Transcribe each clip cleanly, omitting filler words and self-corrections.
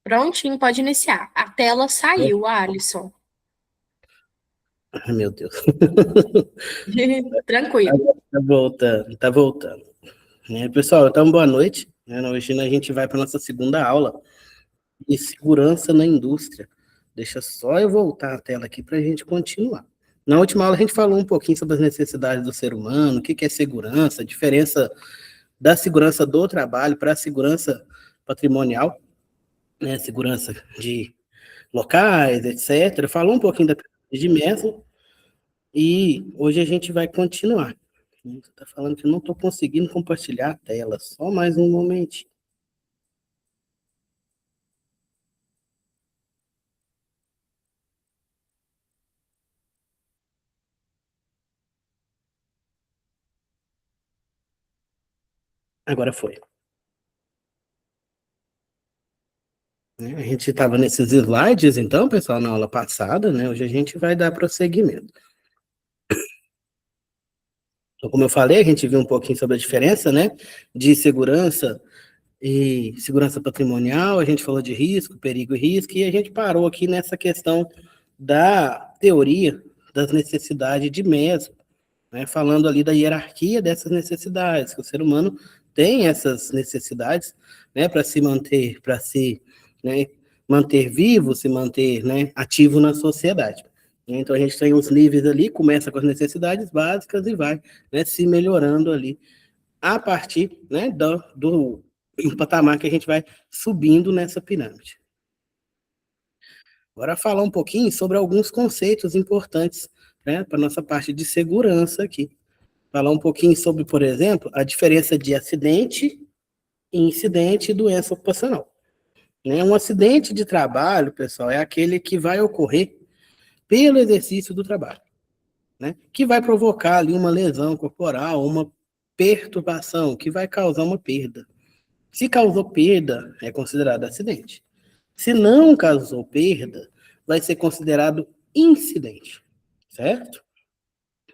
Prontinho, pode iniciar. A tela saiu, Alisson. Ai, meu Deus. Tranquilo. Tá voltando. Pessoal, então boa noite. Hoje a gente vai para nossa segunda aula de segurança na indústria. Deixa só eu voltar a tela aqui para a gente continuar. Na última aula a gente falou um pouquinho sobre as necessidades do ser humano, o que é segurança, a diferença da segurança do trabalho para a segurança patrimonial, né, segurança de locais, etc. Falou um pouquinho da pirâmide de Maslow. E hoje a gente vai continuar. Você está falando que eu não estou conseguindo compartilhar a tela. Só mais um momentinho. Agora foi. A gente estava nesses slides, então, pessoal, na aula passada, né? Hoje a gente vai dar prosseguimento. Então, como eu falei, a gente viu um pouquinho sobre a diferença, né? De segurança e segurança patrimonial, a gente falou de risco, perigo e risco, e a gente parou aqui nessa questão da teoria das necessidades de Maslow, né, falando ali da hierarquia dessas necessidades, que o ser humano tem essas necessidades, né, para se manter, né, manter vivo, se manter, né, ativo na sociedade. Então a gente tem os níveis ali, começa com as necessidades básicas e vai, né, se melhorando ali a partir, né, do patamar que a gente vai subindo nessa pirâmide. Agora falar um pouquinho sobre alguns conceitos importantes, né, para nossa parte de segurança aqui. Falar um pouquinho sobre, por exemplo, a diferença de acidente, incidente e doença ocupacional. Um acidente de trabalho, pessoal, é aquele que vai ocorrer pelo exercício do trabalho, né? Que vai provocar ali uma lesão corporal, uma perturbação, que vai causar uma perda. Se causou perda, é considerado acidente. Se não causou perda, vai ser considerado incidente, certo?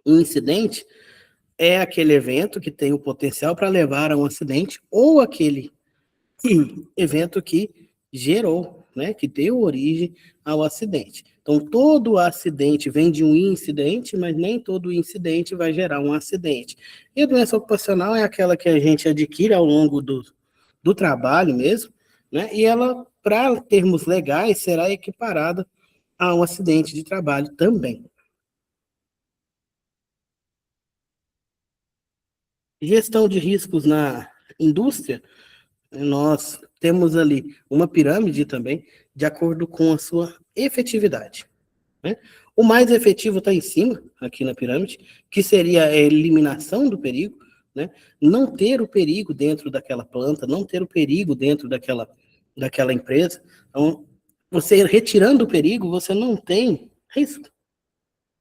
Incidente é aquele evento que tem o potencial para levar a um acidente ou aquele evento que gerou, né, que deu origem ao acidente. Então, todo acidente vem de um incidente, mas nem todo incidente vai gerar um acidente. E a doença ocupacional é aquela que a gente adquire ao longo do trabalho mesmo, né, e ela, para termos legais, será equiparada a um acidente de trabalho também. Gestão de riscos na indústria, nós temos ali uma pirâmide também, de acordo com a sua efetividade, né? O mais efetivo está em cima, aqui na pirâmide, que seria a eliminação do perigo, né? Não ter o perigo dentro daquela planta, não ter o perigo dentro daquela empresa. Então, você retirando o perigo, você não tem risco,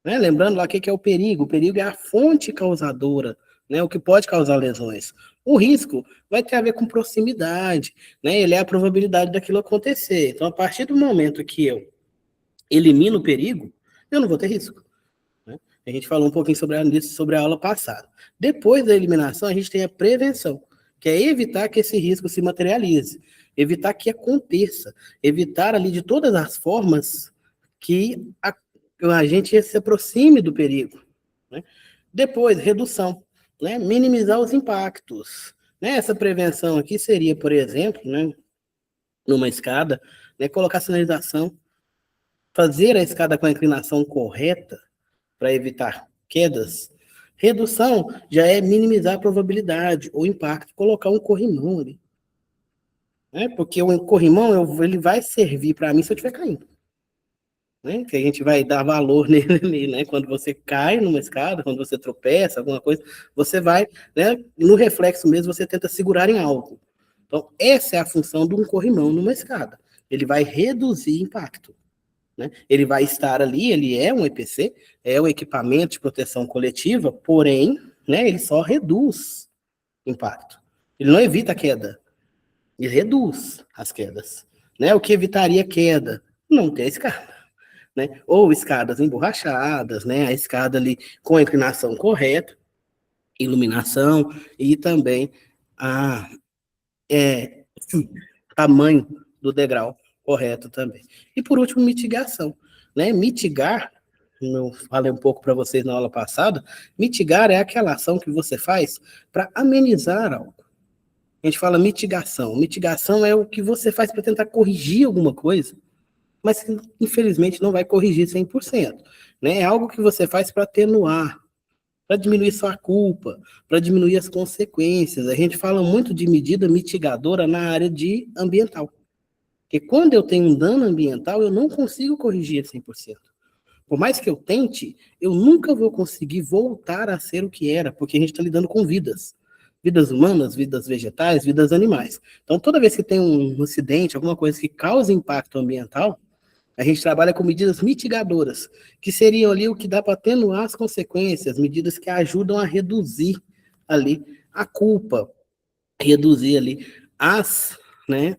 né? Lembrando lá o que é o perigo. O perigo é a fonte causadora, né? O que pode causar lesões. O risco vai ter a ver com proximidade, né? Ele é a probabilidade daquilo acontecer. Então, a partir do momento que eu elimino o perigo, eu não vou ter risco, né? A gente falou um pouquinho sobre a aula passada. Depois da eliminação, a gente tem a prevenção, que é evitar que esse risco se materialize, evitar que aconteça, evitar ali de todas as formas que a gente se aproxime do perigo, né? Depois, redução, né? Minimizar os impactos, né? Essa prevenção aqui seria, por exemplo, né, numa escada, né, colocar sinalização, fazer a escada com a inclinação correta para evitar quedas. Redução já é minimizar a probabilidade ou impacto, colocar um corrimão ali, né? Porque o corrimão ele vai servir para mim se eu estiver caindo, né? Que a gente vai dar valor nele, né? Quando você cai numa escada, quando você tropeça, alguma coisa, você vai, né? No reflexo mesmo, você tenta segurar em algo. Então, essa é a função de um corrimão numa escada. Ele vai reduzir impacto, né? Ele vai estar ali, ele é um EPC, é um equipamento de proteção coletiva, porém, né? Ele só reduz impacto. Ele não evita a queda, ele reduz as quedas, né? O que evitaria queda? Não ter escada, né? Ou escadas emborrachadas, né? A escada ali com a inclinação correta, iluminação e também a tamanho do degrau, Correto também. E por último, mitigação. Né? Mitigar, eu falei um pouco para vocês na aula passada, mitigar é aquela ação que você faz para amenizar algo. A gente fala mitigação. Mitigação é o que você faz para tentar corrigir alguma coisa, mas que infelizmente não vai corrigir 100%. Né? É algo que você faz para atenuar, para diminuir sua culpa, para diminuir as consequências. A gente fala muito de medida mitigadora na área de ambiental. Porque quando eu tenho um dano ambiental, eu não consigo corrigir 100%. Por mais que eu tente, eu nunca vou conseguir voltar a ser o que era, porque a gente está lidando com vidas. Vidas humanas, vidas vegetais, vidas animais. Então, toda vez que tem um acidente, alguma coisa que causa impacto ambiental, a gente trabalha com medidas mitigadoras, que seriam ali o que dá para atenuar as consequências, medidas que ajudam a reduzir ali a culpa, reduzir ali as, né,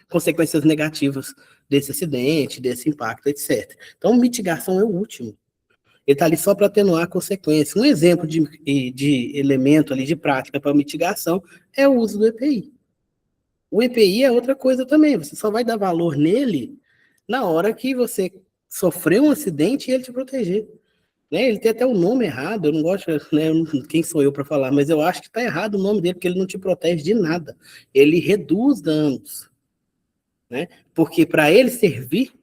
consequências negativas desse acidente, desse impacto, etc. Então, mitigação é o último. Ele está ali só para atenuar a consequência. Um exemplo de elemento ali de prática para mitigação é o uso do EPI. O EPI é outra coisa também. Você só vai dar valor nele na hora que você sofreu um acidente e ele te proteger. Né? Ele tem até o nome errado, eu não gosto, né? Quem sou eu para falar, mas eu acho que está errado o nome dele, porque ele não te protege de nada. Ele reduz danos. Né? Porque para ele servir,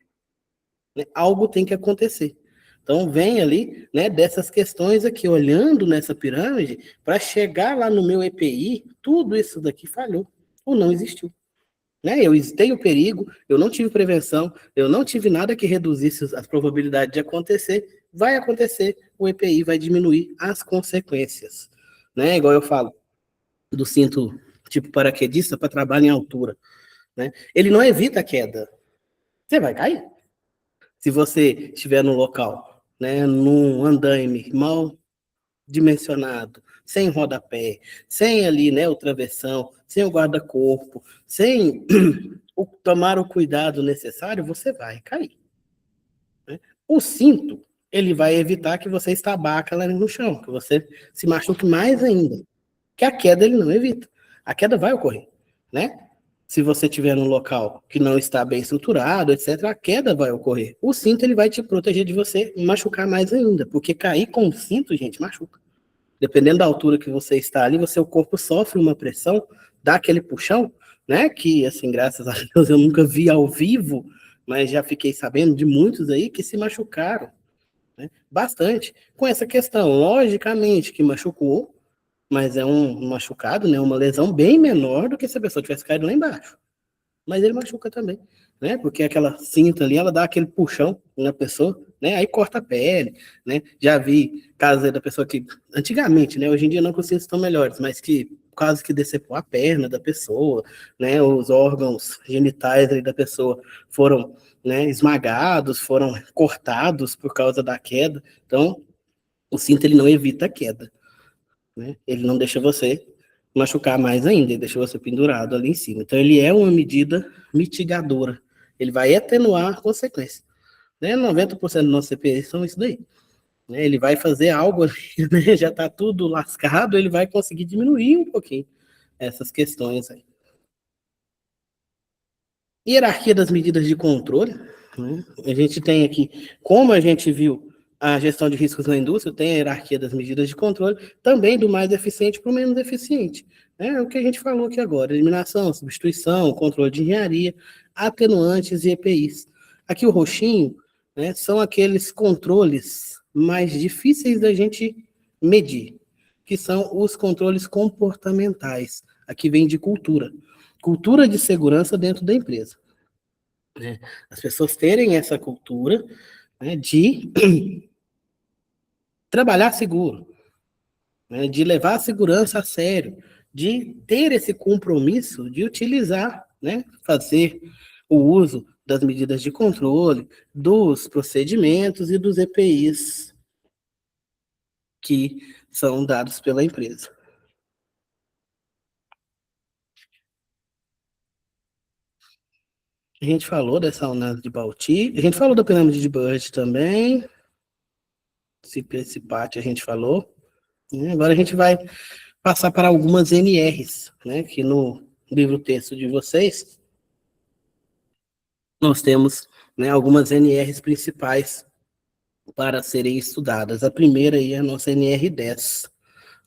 né, algo tem que acontecer. Então, vem ali, né, dessas questões aqui, olhando nessa pirâmide, para chegar lá no meu EPI, tudo isso daqui falhou, ou não existiu. Né? Eu evitei o perigo, eu não tive prevenção, eu não tive nada que reduzisse as probabilidades de acontecer, vai acontecer, o EPI vai diminuir as consequências. Né? Igual eu falo, do cinto tipo paraquedista para trabalho em altura. Né? Ele não evita a queda, você vai cair. Se você estiver no local, né, num andaime mal dimensionado, sem rodapé, sem ali, né, o travessão, sem o guarda-corpo, sem tomar o cuidado necessário, você vai cair. Né? O cinto, ele vai evitar que você estabaque lá no chão, que você se machuque mais ainda. Que a queda ele não evita. A queda vai ocorrer, né? Se você estiver num local que não está bem estruturado, etc., a queda vai ocorrer. O cinto ele vai te proteger de você machucar mais ainda, porque cair com o cinto, gente, machuca. Dependendo da altura que você está ali, o seu corpo sofre uma pressão, dá aquele puxão, né? Que, assim, graças a Deus eu nunca vi ao vivo, mas já fiquei sabendo de muitos aí que se machucaram, né? Bastante com essa questão. Logicamente que machucou, mas é um machucado, né? Uma lesão bem menor do que se a pessoa tivesse caído lá embaixo. Mas ele machuca também, né? Porque aquela cinta ali, ela dá aquele puxão na pessoa, né? Aí corta a pele, né? Já vi casos aí da pessoa que, antigamente, né? Hoje em dia não que os cintos estão melhores, mas que quase que decepou a perna da pessoa, né? Os órgãos genitais aí da pessoa foram, né, esmagados, foram cortados por causa da queda. Então, o cinto ele não evita a queda. Né? Ele não deixa você machucar mais ainda, ele deixa você pendurado ali em cima. Então, ele é uma medida mitigadora. Ele vai atenuar a consequência. Né? 90% dos nossos CPIs são isso daí. Né? Ele vai fazer algo, né? Já está tudo lascado, ele vai conseguir diminuir um pouquinho essas questões aí. Hierarquia das medidas de controle. Né? A gente tem aqui, como a gente viu, a gestão de riscos na indústria tem a hierarquia das medidas de controle, também do mais eficiente para o menos eficiente. É o que a gente falou aqui agora: eliminação, substituição, controle de engenharia, atenuantes e EPIs. Aqui o roxinho, né, são aqueles controles mais difíceis da gente medir, que são os controles comportamentais. Aqui vem de cultura. Cultura de segurança dentro da empresa. Né? As pessoas terem essa cultura, né, de trabalhar seguro, né, de levar a segurança a sério, de ter esse compromisso de utilizar, né, fazer o uso das medidas de controle, dos procedimentos e dos EPIs que são dados pela empresa. A gente falou dessa análise de Bauti, a gente falou da pirâmide de Bird também, esse PAT a gente falou. Agora a gente vai passar para algumas NRs, né, que no livro texto de vocês nós temos, né, algumas NRs principais para serem estudadas. A primeira aí é a nossa NR10,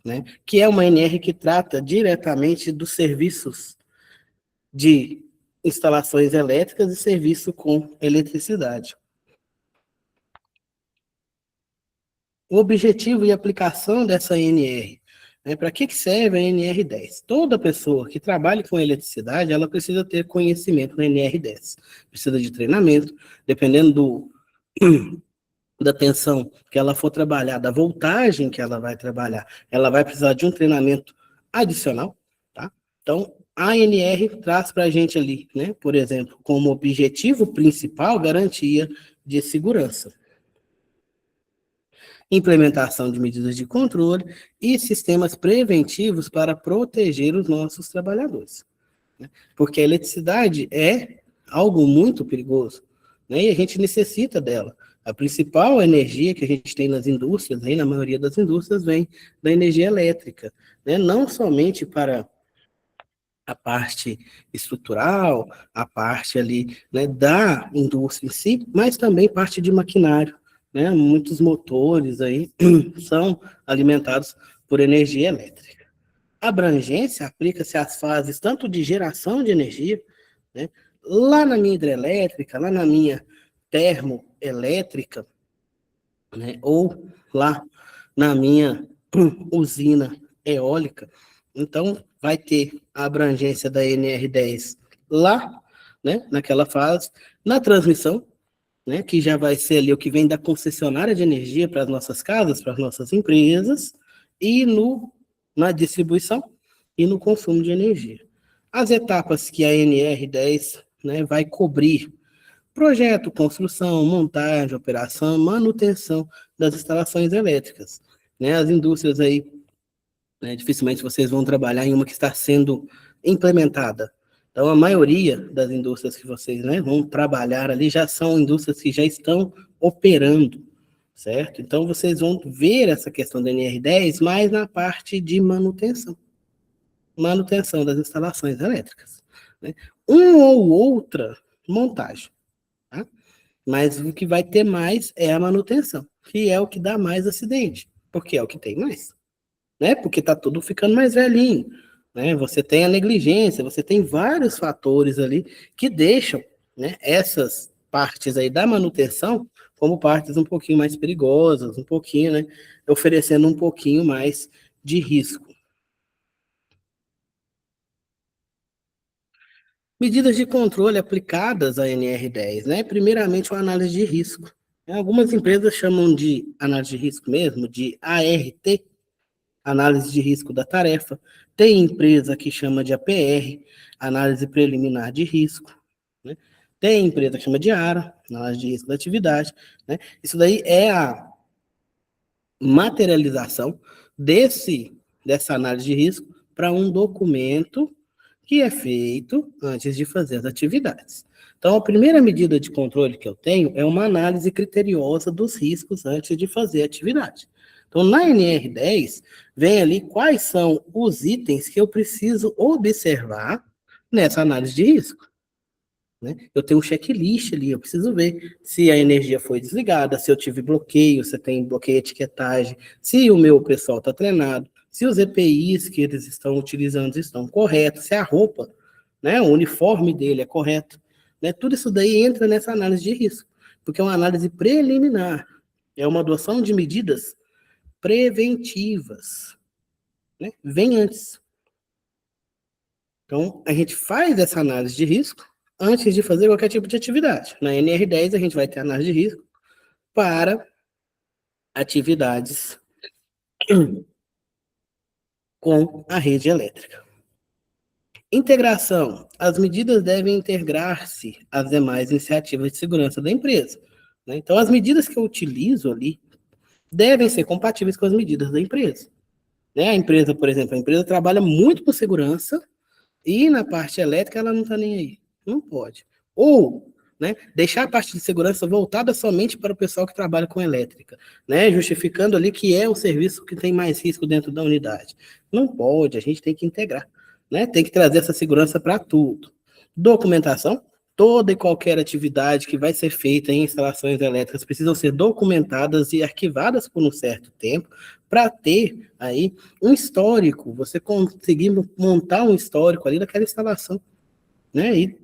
né, que é uma NR que trata diretamente dos serviços de instalações elétricas e serviço com eletricidade. O objetivo e aplicação dessa NR, né, para que serve a NR10? Toda pessoa que trabalha com eletricidade, ela precisa ter conhecimento na NR10. Precisa de treinamento, dependendo da tensão que ela for trabalhar, da voltagem que ela vai trabalhar, ela vai precisar de um treinamento adicional, tá? Então, a ANR traz para a gente ali, né, por exemplo, como objetivo principal, garantia de segurança, implementação de medidas de controle e sistemas preventivos para proteger os nossos trabalhadores, né? Porque a eletricidade é algo muito perigoso, né, e a gente necessita dela. A principal energia que a gente tem nas indústrias, aí na maioria das indústrias, vem da energia elétrica, né? Não somente para a parte estrutural, a parte ali, né, da indústria em si, mas também parte de maquinário, né? Muitos motores aí são alimentados por energia elétrica. A abrangência aplica-se às fases tanto de geração de energia, né, lá na minha hidrelétrica, lá na minha termoelétrica, né, ou lá na minha usina eólica. Então, vai ter a abrangência da NR10 lá, né, naquela fase, na transmissão, né, que já vai ser ali o que vem da concessionária de energia para as nossas casas, para as nossas empresas, e na distribuição e no consumo de energia. As etapas que a NR10, né, vai cobrir: projeto, construção, montagem, operação, manutenção das instalações elétricas, né? As indústrias aí, né, dificilmente vocês vão trabalhar em uma que está sendo implementada. Então, a maioria das indústrias que vocês, né, vão trabalhar ali já são indústrias que já estão operando, certo? Então, vocês vão ver essa questão da NR10 mais na parte de manutenção das instalações elétricas, né? Uma ou outra montagem, tá? Mas o que vai ter mais é a manutenção, que é o que dá mais acidente, porque é o que tem mais, né? Porque tá tudo ficando mais velhinho, né? Você tem a negligência, você tem vários fatores ali que deixam, né, essas partes aí da manutenção como partes um pouquinho mais perigosas, um pouquinho, né, oferecendo um pouquinho mais de risco. Medidas de controle aplicadas à NR10, né? Primeiramente, a análise de risco. Algumas empresas chamam de análise de risco mesmo, de ART, análise de risco da tarefa. Tem empresa que chama de APR, análise preliminar de risco, né? Tem empresa que chama de ARA, análise de risco da atividade, né? Isso daí é a materialização dessa análise de risco para um documento que é feito antes de fazer as atividades. Então, a primeira medida de controle que eu tenho é uma análise criteriosa dos riscos antes de fazer a atividade. Então, na NR10, vem ali quais são os itens que eu preciso observar nessa análise de risco, né? Eu tenho um checklist ali, eu preciso ver se a energia foi desligada, se eu tive bloqueio, se tem bloqueio de etiquetagem, se o meu pessoal está treinado, se os EPIs que eles estão utilizando estão corretos, se a roupa, né, o uniforme dele é correto, né? Tudo isso daí entra nessa análise de risco, porque é uma análise preliminar, é uma adoção de medidas preventivas, né? Vem antes. Então, a gente faz essa análise de risco antes de fazer qualquer tipo de atividade. Na NR10, a gente vai ter análise de risco para atividades com a rede elétrica. Integração. As medidas devem integrar-se às demais iniciativas de segurança da empresa, né? Então, as medidas que eu utilizo ali devem ser compatíveis com as medidas da empresa, né? A empresa, por exemplo, a empresa trabalha muito com segurança, e na parte elétrica ela não está nem aí. Não pode. Ou, né, deixar a parte de segurança voltada somente para o pessoal que trabalha com elétrica, né, justificando ali que é o serviço que tem mais risco dentro da unidade. Não pode, a gente tem que integrar, né, tem que trazer essa segurança para tudo. Documentação, toda e qualquer atividade que vai ser feita em instalações elétricas precisam ser documentadas e arquivadas por um certo tempo para ter aí um histórico, você conseguir montar um histórico ali daquela instalação, né? E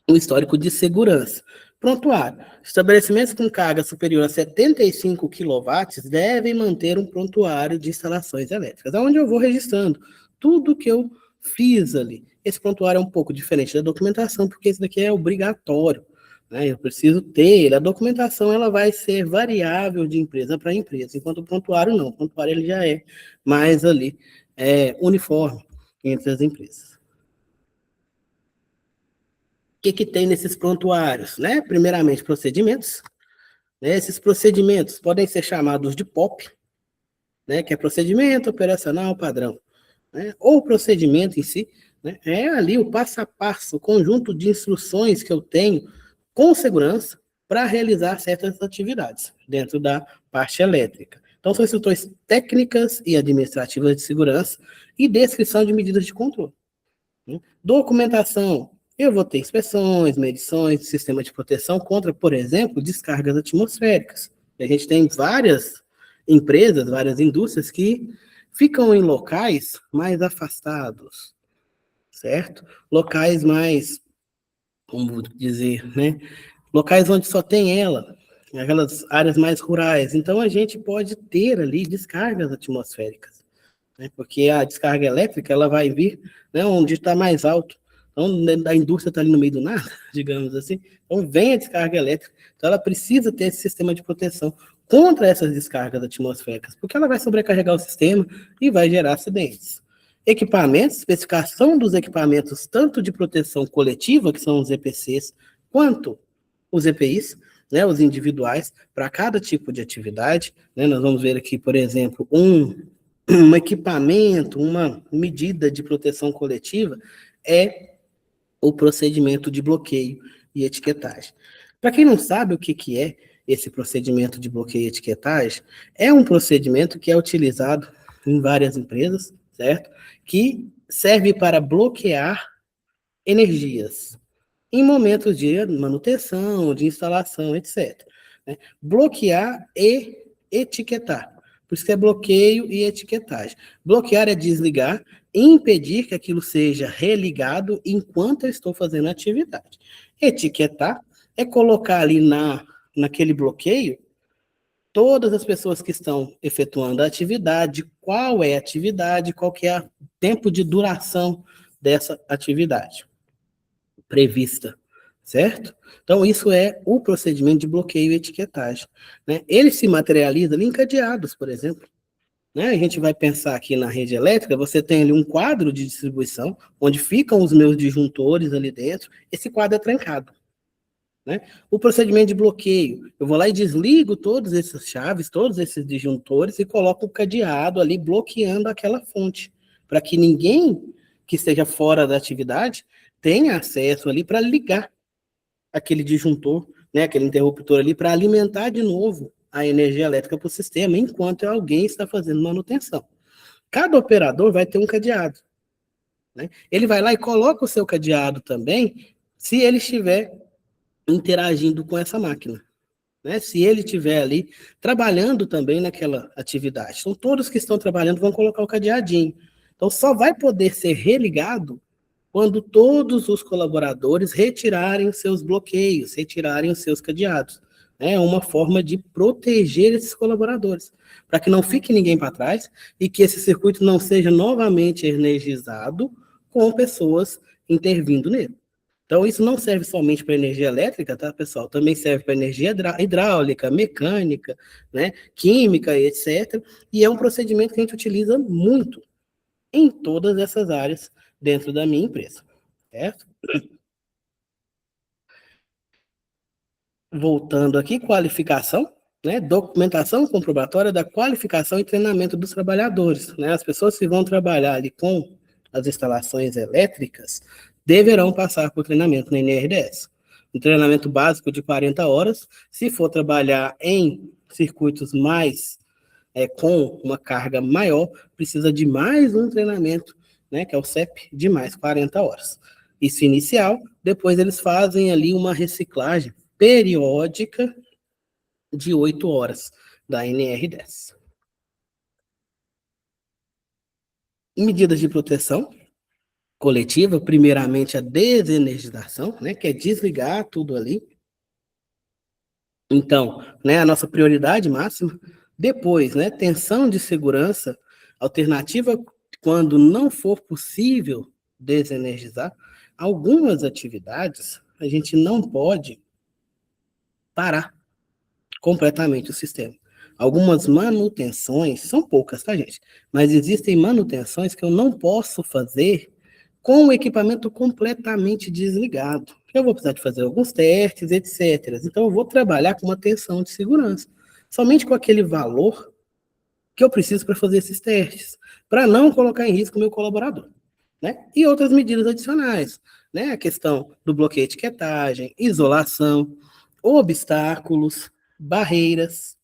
um histórico de segurança. Prontuário. Estabelecimentos com carga superior a 75 quilowatts devem manter um prontuário de instalações elétricas, onde eu vou registrando tudo que eu fiz ali. Esse prontuário é um pouco diferente da documentação, porque esse daqui é obrigatório, né? Eu preciso ter. A documentação ela vai ser variável de empresa para empresa, enquanto o prontuário não. O prontuário ele já é mais ali uniforme entre as empresas. O que tem nesses prontuários, né? Primeiramente, procedimentos. Né? Esses procedimentos podem ser chamados de POP, né? Que é procedimento operacional padrão, né? Ou o procedimento em si, né? É ali o passo a passo, o conjunto de instruções que eu tenho com segurança para realizar certas atividades dentro da parte elétrica. Então, são instruções técnicas e administrativas de segurança e descrição de medidas de controle. Né? Documentação. Eu vou ter inspeções, medições, sistema de proteção contra, por exemplo, descargas atmosféricas. A gente tem várias empresas, várias indústrias que ficam em locais mais afastados, certo? Locais mais, como dizer, né? Locais onde só tem ela, aquelas áreas mais rurais. Então, a gente pode ter ali descargas atmosféricas, né? Porque a descarga elétrica ela vai vir, né, onde está mais alto. Então, a indústria está ali no meio do nada, digamos assim. Então, vem a descarga elétrica. Então, ela precisa ter esse sistema de proteção contra essas descargas atmosféricas, porque ela vai sobrecarregar o sistema e vai gerar acidentes. Equipamentos, especificação dos equipamentos, tanto de proteção coletiva, que são os EPCs, quanto os EPIs, né, os individuais, para cada tipo de atividade. Né, nós vamos ver aqui, por exemplo, um equipamento, uma medida de proteção coletiva é o procedimento de bloqueio e etiquetagem. Para quem não sabe o que é esse procedimento de bloqueio e etiquetagem, é um procedimento que é utilizado em várias empresas, certo? Que serve para bloquear energias em momentos de manutenção, de instalação, etc. Né? Bloquear e etiquetar. Por isso que é bloqueio e etiquetagem. Bloquear é desligar e impedir que aquilo seja religado enquanto eu estou fazendo a atividade. Etiquetar é colocar ali naquele bloqueio todas as pessoas que estão efetuando a atividade, qual é a atividade, qual que é o tempo de duração dessa atividade prevista, certo? Então, isso é o procedimento de bloqueio e etiquetagem. Né? Ele se materializa em cadeados, por exemplo. Né? A gente vai pensar aqui na rede elétrica, você tem ali um quadro de distribuição, onde ficam os meus disjuntores ali dentro, esse quadro é trancado. Né? O procedimento de bloqueio, eu vou lá e desligo todas essas chaves, todos esses disjuntores e coloco o cadeado ali bloqueando aquela fonte, para que ninguém que esteja fora da atividade tenha acesso ali para ligar aquele disjuntor, né, aquele interruptor ali, para alimentar de novo a energia elétrica para o sistema, enquanto alguém está fazendo manutenção. Cada operador vai ter um cadeado. Né? Ele vai lá e coloca o seu cadeado também, se ele estiver interagindo com essa máquina. Né? Se ele estiver ali trabalhando também naquela atividade. Então, todos que estão trabalhando vão colocar o cadeadinho. Então, só vai poder ser religado quando todos os colaboradores retirarem os seus bloqueios, retirarem os seus cadeados. É uma forma de proteger esses colaboradores, para que não fique ninguém para trás e que esse circuito não seja novamente energizado com pessoas intervindo nele. Então, isso não serve somente para energia elétrica, tá, pessoal? Também serve para energia hidráulica, mecânica, né, química, etc. E é um procedimento que a gente utiliza muito em todas essas áreas dentro da minha empresa, certo? Voltando aqui, qualificação, né? Documentação comprobatória da qualificação e treinamento dos trabalhadores, né? As pessoas que vão trabalhar ali com as instalações elétricas deverão passar por treinamento na NRDS. Um treinamento básico de 40 horas, se for trabalhar em circuitos mais com uma carga maior, precisa de mais um treinamento, né, que é o CEP, de mais 40 horas. Isso inicial, depois eles fazem ali uma reciclagem periódica de 8 horas da NR10. Medidas de proteção coletiva, primeiramente a desenergização, né, que é desligar tudo ali. Então, né, a nossa prioridade máxima. Depois, né, tensão de segurança, alternativa quando não for possível desenergizar. Algumas atividades a gente não pode parar completamente o sistema. Algumas manutenções, são poucas, tá, gente? Mas existem manutenções que eu não posso fazer com o equipamento completamente desligado. Eu vou precisar de fazer alguns testes, etc. Então, eu vou trabalhar com uma tensão de segurança. Somente com aquele valor que eu preciso para fazer esses testes, para não colocar em risco o meu colaborador. Né? E outras medidas adicionais, né? A questão do bloqueio de etiquetagem, isolação, obstáculos, barreiras,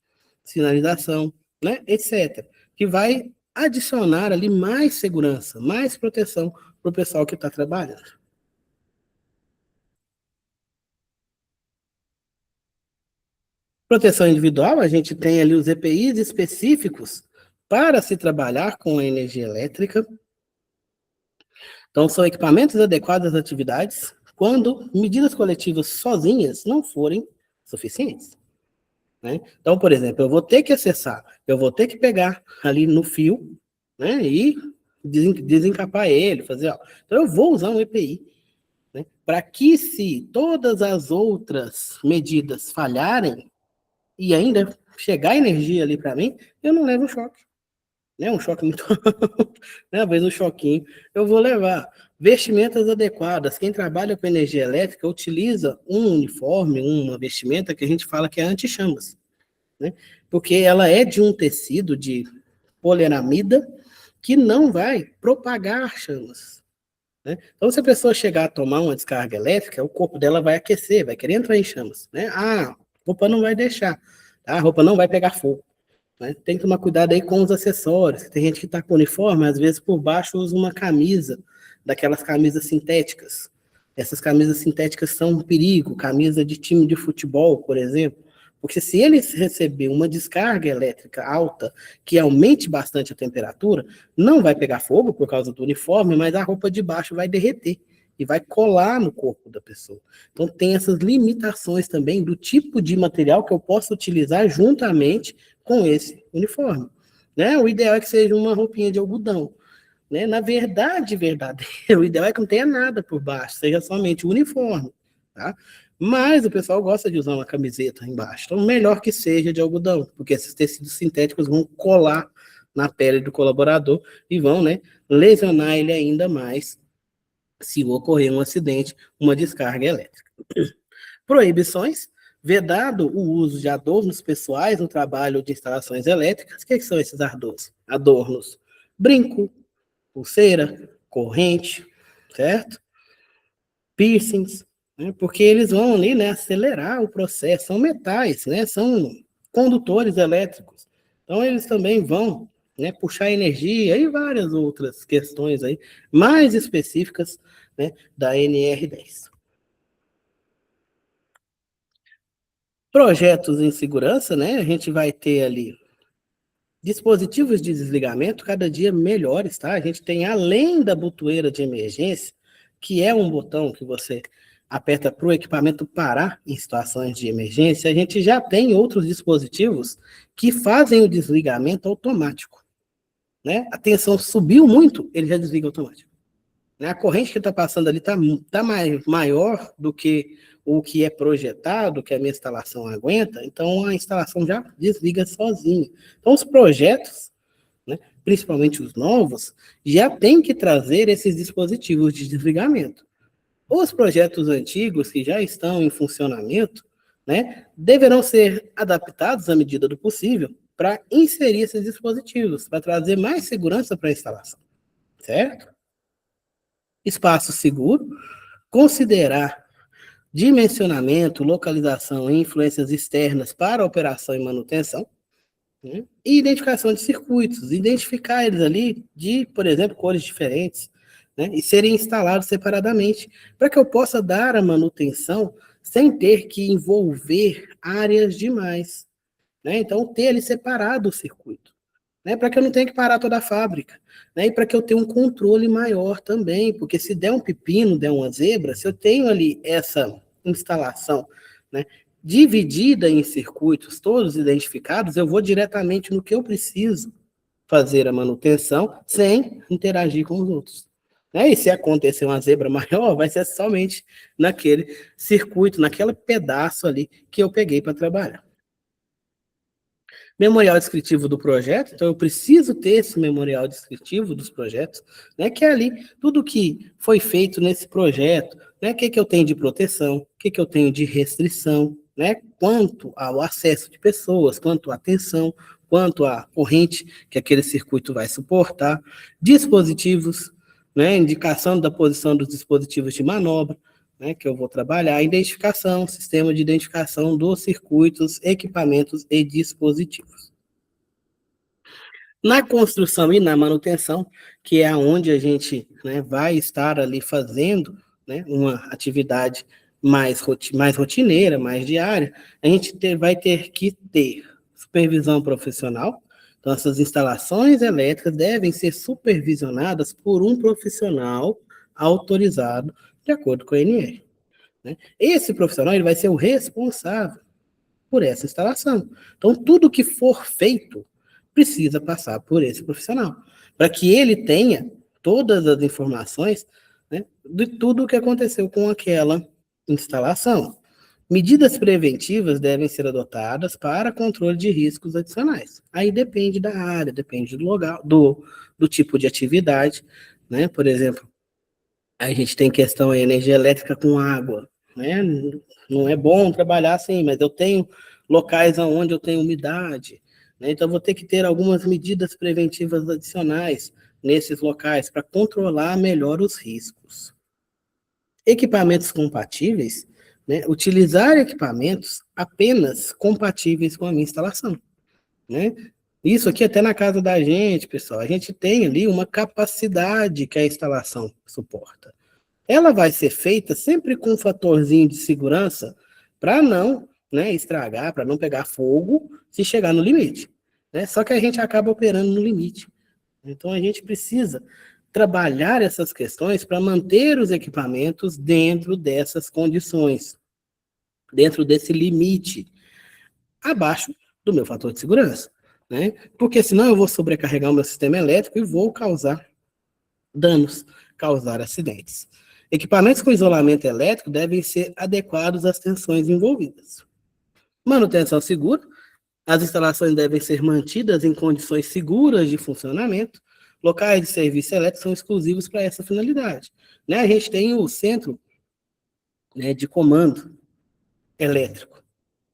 sinalização, né? Etc. Que vai adicionar ali mais segurança, mais proteção para o pessoal que está trabalhando. Proteção individual, a gente tem ali os EPIs específicos para se trabalhar com a energia elétrica. Então, são equipamentos adequados às atividades quando medidas coletivas sozinhas não forem suficientes. Né? Então, por exemplo, eu vou ter que acessar, eu vou ter que pegar ali no fio, né, e desencapar ele, fazer, ó. Então, eu vou usar um EPI, né, para que se todas as outras medidas falharem e ainda chegar energia ali para mim, eu não levo um choque. Né, um choque muito alto, né, às vezes um choquinho, eu vou levar. Vestimentas adequadas. Quem trabalha com energia elétrica utiliza um uniforme, uma vestimenta que a gente fala que é anti-chamas, né? Porque ela é de um tecido de poliaramida que não vai propagar chamas. Né? Então, se a pessoa chegar a tomar uma descarga elétrica, o corpo dela vai aquecer, vai querer entrar em chamas. Né? A roupa não vai deixar, tá? A roupa não vai pegar fogo. Né? Tem que tomar cuidado aí com os acessórios. Tem gente que está com uniforme, às vezes por baixo usa uma camisa, daquelas camisas sintéticas. Essas camisas sintéticas são um perigo, camisa de time de futebol, por exemplo, porque se ele receber uma descarga elétrica alta, que aumente bastante a temperatura, não vai pegar fogo por causa do uniforme, mas a roupa de baixo vai derreter e vai colar no corpo da pessoa. Então tem essas limitações também do tipo de material que eu posso utilizar juntamente com esse uniforme. Né? O ideal é que seja uma roupinha de algodão. Né? Na verdade, verdadeiro, o ideal é que não tenha nada por baixo, seja somente o uniforme. Tá? Mas o pessoal gosta de usar uma camiseta embaixo. Então, melhor que seja de algodão, porque esses tecidos sintéticos vão colar na pele do colaborador e vão, né, lesionar ele ainda mais se ocorrer um acidente, uma descarga elétrica. Proibições: vedado o uso de adornos pessoais no trabalho de instalações elétricas. O que são esses adornos? Adornos: brinco, pulseira, corrente, certo? Piercings, né? Porque eles vão ali, né, acelerar o processo. São metais, né? São condutores elétricos. Então, eles também vão, né, puxar energia e várias outras questões aí, mais específicas, né, da NR10. Projetos em segurança, né? A gente vai ter ali dispositivos de desligamento cada dia melhores, tá? A gente tem, além da botoeira de emergência, que é um botão que você aperta para o equipamento parar em situações de emergência, a gente já tem outros dispositivos que fazem o desligamento automático, né? A tensão subiu muito, ele já desliga automático. A corrente que está passando ali tá maior do que o que é projetado, que a minha instalação aguenta, então a instalação já desliga sozinha. Então os projetos, né, principalmente os novos, já tem que trazer esses dispositivos de desligamento. Os projetos antigos que já estão em funcionamento, né, deverão ser adaptados à medida do possível para inserir esses dispositivos, para trazer mais segurança para a instalação, certo? Espaço seguro, considerar dimensionamento, localização e influências externas para operação e manutenção, né? E identificação de circuitos, identificar eles ali de, por exemplo, cores diferentes, né, e serem instalados separadamente, para que eu possa dar a manutenção sem ter que envolver áreas demais, né? Então, ter ali separado o circuito, né, para que eu não tenha que parar toda a fábrica, né, e para que eu tenha um controle maior também, porque se der um pepino, der uma zebra, se eu tenho ali essa instalação, né, dividida em circuitos, todos identificados, eu vou diretamente no que eu preciso fazer a manutenção sem interagir com os outros. Né? E se acontecer uma zebra maior, vai ser somente naquele circuito, naquele pedaço ali que eu peguei para trabalhar. Memorial descritivo do projeto, então eu preciso ter esse memorial descritivo dos projetos, né, que é ali tudo que foi feito nesse projeto, né, o que eu tenho de proteção, o que eu tenho de restrição, né, quanto ao acesso de pessoas, quanto à tensão, quanto à corrente que aquele circuito vai suportar, dispositivos, né, indicação da posição dos dispositivos de manobra, né, que eu vou trabalhar, identificação, sistema de identificação dos circuitos, equipamentos e dispositivos. Na construção e na manutenção, que é onde a gente, né, vai estar ali fazendo, né, uma atividade mais rotineira, mais diária, a gente vai ter que ter supervisão profissional. Então, essas instalações elétricas devem ser supervisionadas por um profissional autorizado de acordo com a ANR. Né? Esse profissional ele vai ser o responsável por essa instalação. Então, tudo que for feito precisa passar por esse profissional, para que ele tenha todas as informações, né, de tudo o que aconteceu com aquela instalação. Medidas preventivas devem ser adotadas para controle de riscos adicionais. Aí depende da área, depende do lugar, do tipo de atividade, né? Por exemplo, a gente tem questão de energia elétrica com água, né? Não é bom trabalhar assim, mas eu tenho locais onde eu tenho umidade, né? Então vou ter que ter algumas medidas preventivas adicionais nesses locais para controlar melhor os riscos. Equipamentos compatíveis, né? Utilizar equipamentos apenas compatíveis com a minha instalação, né? Isso aqui até na casa da gente, pessoal, a gente tem ali uma capacidade que a instalação suporta. Ela vai ser feita sempre com um fatorzinho de segurança para não, né, estragar, para não pegar fogo se chegar no limite. Né? Só que a gente acaba operando no limite. Então a gente precisa trabalhar essas questões para manter os equipamentos dentro dessas condições, dentro desse limite, abaixo do meu fator de segurança. Né? Porque senão eu vou sobrecarregar o meu sistema elétrico e vou causar danos, causar acidentes. Equipamentos com isolamento elétrico devem ser adequados às tensões envolvidas. Manutenção segura. As instalações devem ser mantidas em condições seguras de funcionamento. Locais de serviço elétrico são exclusivos para essa finalidade. Né? A gente tem o centro, né, de comando elétrico.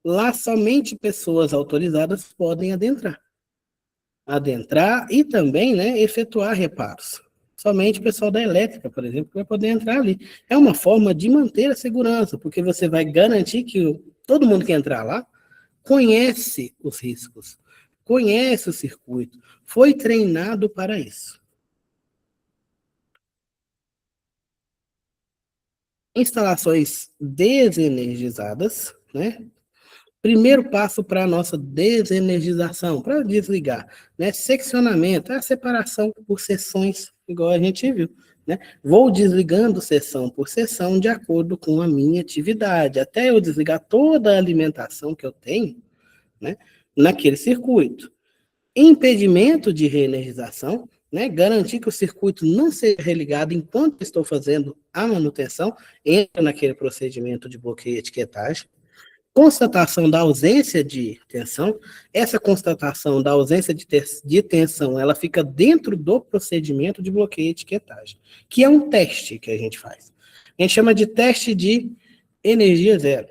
Lá somente pessoas autorizadas podem adentrar. E também, né, efetuar reparos. Somente o pessoal da elétrica, por exemplo, vai poder entrar ali. É uma forma de manter a segurança, porque você vai garantir que todo mundo que entrar lá conhece os riscos, conhece o circuito, foi treinado para isso. Instalações desenergizadas, né? Primeiro passo para a nossa desenergização, para desligar, né? Seccionamento, a separação por seções, igual a gente viu, né? Vou desligando seção por seção de acordo com a minha atividade, até eu desligar toda a alimentação que eu tenho, né, naquele circuito. Impedimento de reenergização, né? Garantir que o circuito não seja religado enquanto estou fazendo a manutenção, entra naquele procedimento de bloqueio e etiquetagem. Constatação da ausência de tensão, essa constatação da ausência de tensão, ela fica dentro do procedimento de bloqueio e etiquetagem, que é um teste que a gente faz. A gente chama de teste de energia zero,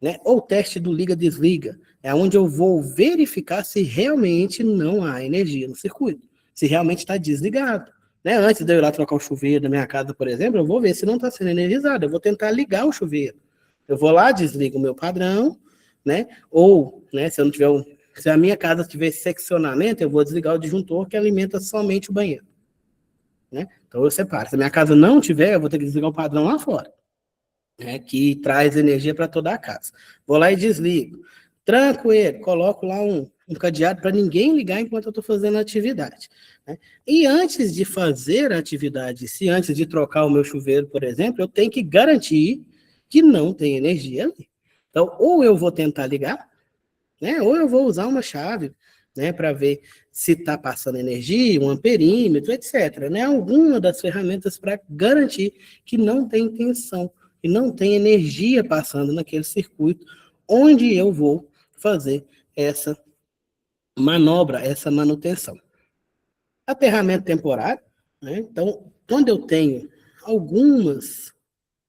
né? Ou teste do liga-desliga, é onde eu vou verificar se realmente não há energia no circuito, se realmente está desligado. Né? Antes de eu ir lá trocar o chuveiro da minha casa, por exemplo, eu vou ver se não está sendo energizado, eu vou tentar ligar o chuveiro. Eu vou lá, desligo o meu padrão, né? Ou, né, se eu não tiver se a minha casa tiver seccionamento, eu vou desligar o disjuntor que alimenta somente o banheiro. Né? Então, Então eu separo. Se a minha casa não tiver, eu vou ter que desligar o padrão lá fora, né, que traz energia para toda a casa. Vou lá e desligo. Tranco ele, coloco lá um cadeado para ninguém ligar enquanto eu estou fazendo a atividade, né? E antes de fazer a atividade, se antes de trocar o meu chuveiro, por exemplo, eu tenho que garantir que não tem energia ali. Então, ou eu vou tentar ligar, né, ou eu vou usar uma chave, né, para ver se está passando energia, um amperímetro, etc. Né, alguma das ferramentas para garantir que não tem tensão, que não tem energia passando naquele circuito onde eu vou fazer essa manobra, essa manutenção. Aterramento temporário, né? Então, quando eu tenho algumas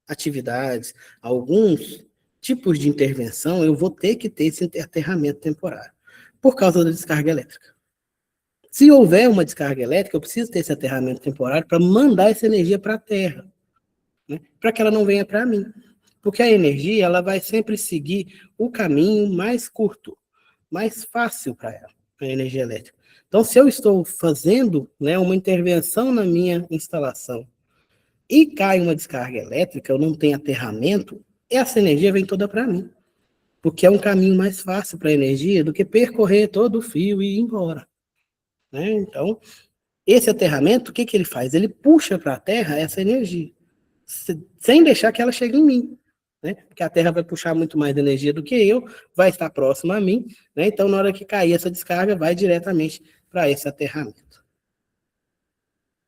atividades, alguns tipos de intervenção, eu vou ter que ter esse aterramento temporário, por causa da descarga elétrica. Se houver uma descarga elétrica, eu preciso ter esse aterramento temporário para mandar essa energia para a Terra, né? Para que ela não venha para mim. Porque a energia, ela vai sempre seguir o caminho mais curto, mais fácil para ela, a energia elétrica. Então, se eu estou fazendo, né, uma intervenção na minha instalação e cai uma descarga elétrica, eu não tenho aterramento, essa energia vem toda para mim. Porque é um caminho mais fácil para a energia do que percorrer todo o fio e ir embora, né? Então, esse aterramento, o que ele faz? Ele puxa para a Terra essa energia, sem deixar que ela chegue em mim, né? Porque a Terra vai puxar muito mais energia do que eu, vai estar próxima a mim, né? Então, na hora que cair essa descarga, vai diretamente para esse aterramento.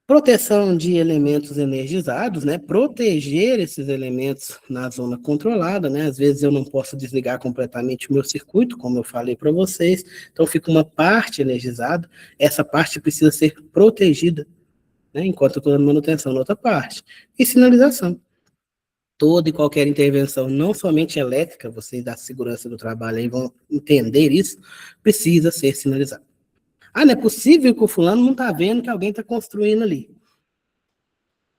Proteção de elementos energizados, né? Proteger esses elementos na zona controlada, né? Às vezes eu não posso desligar completamente o meu circuito, como eu falei para vocês, então fica uma parte energizada, essa parte precisa ser protegida, né? Enquanto eu estou dando manutenção na outra parte. E sinalização. Toda e qualquer intervenção, não somente elétrica, vocês da segurança do trabalho aí vão entender isso, precisa ser sinalizada. Ah, não é possível que o fulano não está vendo que alguém está construindo ali.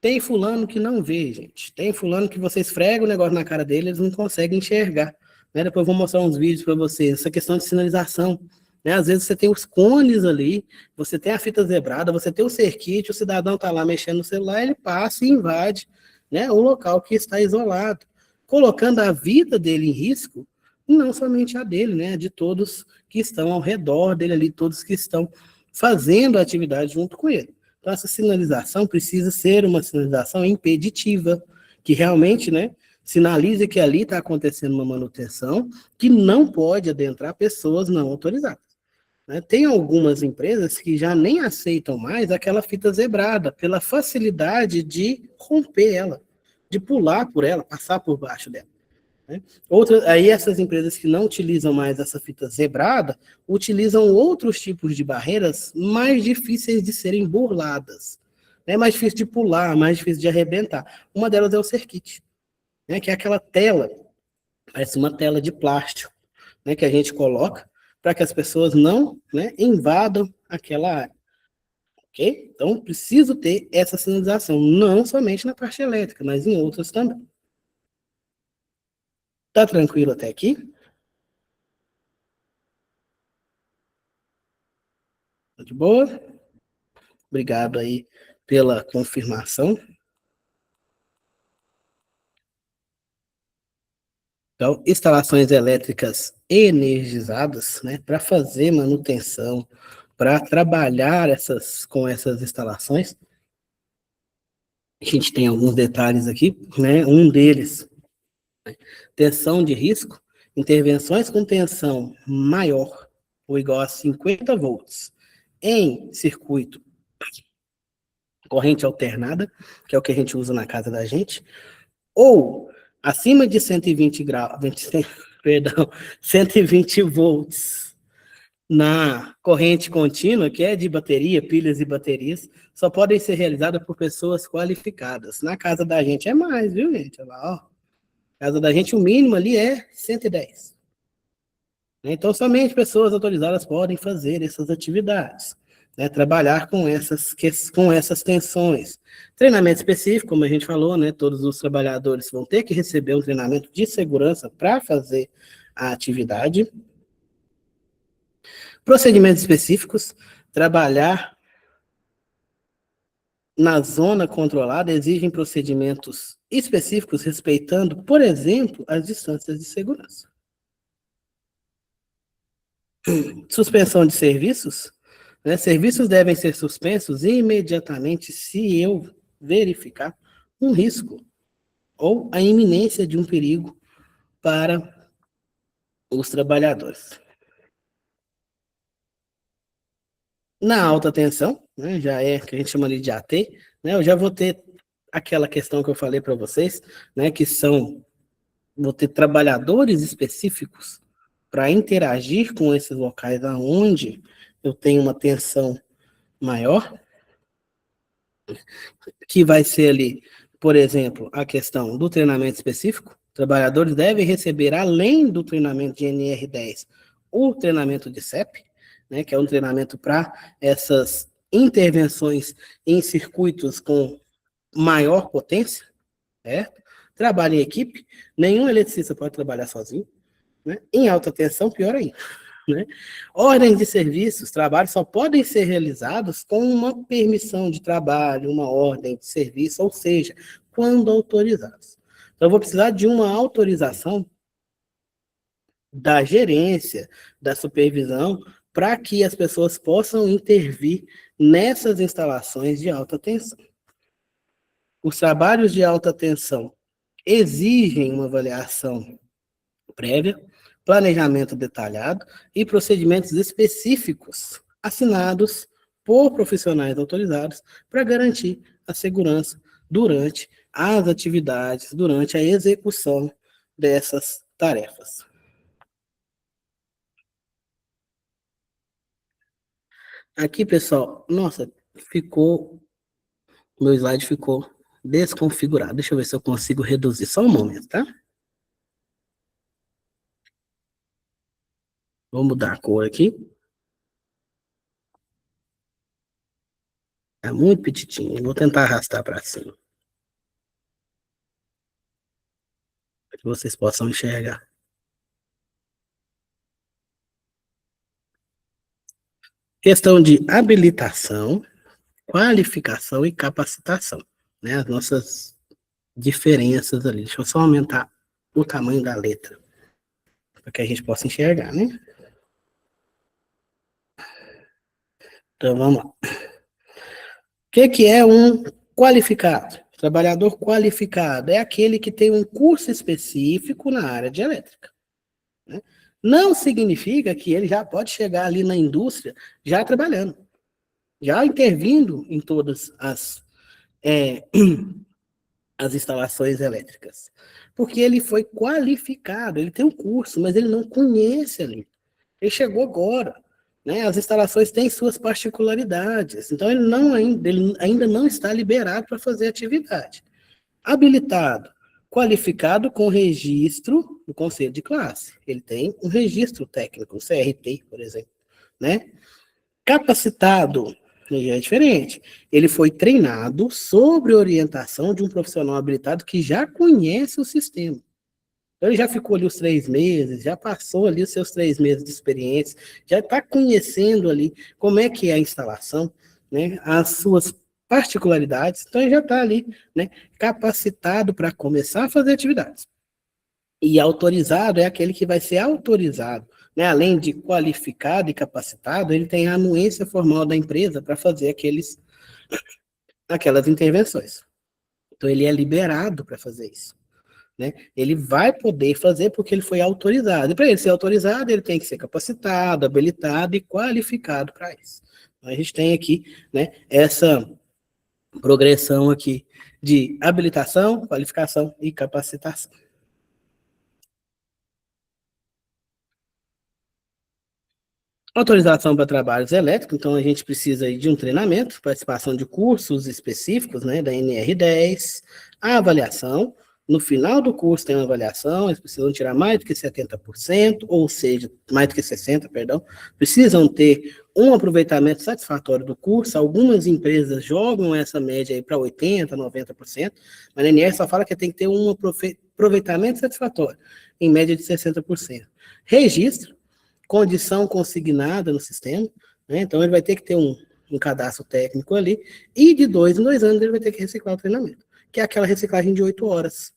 Tem fulano que não vê, gente. Tem fulano que você esfrega o negócio na cara dele, eles não conseguem enxergar, né? Depois eu vou mostrar uns vídeos para vocês. Essa questão de sinalização, né? Às vezes você tem os cones ali, você tem a fita zebrada, você tem o cerquite, o cidadão está lá mexendo no celular, ele passa e invade, né, o local que está isolado, colocando a vida dele em risco, não somente a dele, né? De todos que estão ao redor dele ali, todos que estão fazendo a atividade junto com ele. Então, essa sinalização precisa ser uma sinalização impeditiva, que realmente, né, sinalize que ali está acontecendo uma manutenção que não pode adentrar pessoas não autorizadas, né? Tem algumas empresas que já nem aceitam mais aquela fita zebrada, pela facilidade de romper ela, de pular por ela, passar por baixo dela, né? Aí essas empresas que não utilizam mais essa fita zebrada, utilizam outros tipos de barreiras mais difíceis de serem burladas. É mais difícil de pular, mais difícil de arrebentar. Uma delas é o cerquite, né, que é aquela tela, parece uma tela de plástico, né, que a gente coloca para que as pessoas não, né, invadam aquela área. Ok? Então, preciso ter essa sinalização, não somente na parte elétrica, mas em outras também. Tá tranquilo até aqui? Tá de boa? Obrigado aí pela confirmação. Então, instalações elétricas energizadas, né, para fazer manutenção, para trabalhar com essas instalações. A gente tem alguns detalhes aqui, né? Um deles, tensão de risco, intervenções com tensão maior ou igual a 50 volts em circuito corrente alternada, que é o que a gente usa na casa da gente, ou acima de 120 graus, 20, perdão, 120 volts na corrente contínua, que é de bateria, pilhas e baterias, só podem ser realizadas por pessoas qualificadas. Na casa da gente é mais, viu, gente? Olha lá, ó. Na casa da gente o mínimo ali é 110. Então, somente pessoas autorizadas podem fazer essas atividades, né, trabalhar com essas tensões. Treinamento específico, como a gente falou, né, todos os trabalhadores vão ter que receber um treinamento de segurança para fazer a atividade. Procedimentos específicos, trabalhar na zona controlada exigem procedimentos específicos respeitando, por exemplo, as distâncias de segurança. Suspensão de serviços, né? Serviços devem ser suspensos imediatamente se eu verificar um risco ou a iminência de um perigo para os trabalhadores. Na alta tensão, né, já é que a gente chama ali de AT, né, eu já vou ter aquela questão que eu falei para vocês, né, que vou ter trabalhadores específicos para interagir com esses locais aonde eu tenho uma tensão maior, que vai ser ali, por exemplo, a questão do treinamento específico. Trabalhadores devem receber, além do treinamento de NR10, o treinamento de CEP, né, que é um treinamento para essas intervenções em circuitos com maior potência, certo? Trabalho em equipe, nenhum eletricista pode trabalhar sozinho, né? Em alta tensão, pior ainda. Né? Ordens de serviços, trabalhos só podem ser realizados com uma permissão de trabalho, uma ordem de serviço, ou seja, quando autorizados. Então, eu vou precisar de uma autorização da gerência, da supervisão, para que as pessoas possam intervir nessas instalações de alta tensão. Os trabalhos de alta tensão exigem uma avaliação prévia, planejamento detalhado e procedimentos específicos assinados por profissionais autorizados para garantir a segurança durante as atividades, durante a execução dessas tarefas. Aqui, pessoal, nossa, meu slide ficou desconfigurado. Deixa eu ver se eu consigo reduzir só um momento, tá? Vou mudar a cor aqui. É muito petitinho. Vou tentar arrastar para cima, para que vocês possam enxergar. Questão de habilitação, qualificação e capacitação, né? As nossas diferenças ali. Deixa eu só aumentar o tamanho da letra, para que a gente possa enxergar, né? Então, vamos lá. O que é um qualificado? Trabalhador qualificado é aquele que tem um curso específico na área de elétrica, né? Não significa que ele já pode chegar ali na indústria já trabalhando, já intervindo em todas as instalações elétricas. Porque ele foi qualificado, ele tem um curso, mas ele não conhece ali. Ele chegou agora, né? As instalações têm suas particularidades, então ele ainda não está liberado para fazer atividade. Habilitado, qualificado com registro do conselho de classe. Ele tem um registro técnico, um CRT, por exemplo, né? Capacitado, já é diferente. Ele foi treinado sob orientação de um profissional habilitado que já conhece o sistema. Então, ele já ficou ali os 3 meses, já passou ali os seus 3 meses de experiência, já está conhecendo ali como é que é a instalação, né, as suas particularidades, então ele já está ali, né, capacitado para começar a fazer atividades. E autorizado é aquele que vai ser autorizado, né, além de qualificado e capacitado, ele tem a anuência formal da empresa para fazer aquelas intervenções. Então ele é liberado para fazer isso, né? Ele vai poder fazer porque ele foi autorizado. E para ele ser autorizado, ele tem que ser capacitado, habilitado e qualificado para isso. Então, a gente tem aqui, né, essa progressão aqui de habilitação, qualificação e capacitação. Autorização para trabalhos elétricos, então a gente precisa de um treinamento, participação de cursos específicos, né, da NR10, a avaliação. No final do curso tem uma avaliação, eles precisam tirar mais do que 70%, ou seja, mais do que 60%, perdão, precisam ter um aproveitamento satisfatório do curso. Algumas empresas jogam essa média aí para 80%, 90%, mas a NR só fala que tem que ter um aproveitamento satisfatório, em média de 60%. Registro, condição consignada no sistema, né? Então ele vai ter que ter um cadastro técnico ali, e de 2 em 2 anos ele vai ter que reciclar o treinamento, que é aquela reciclagem de 8 horas.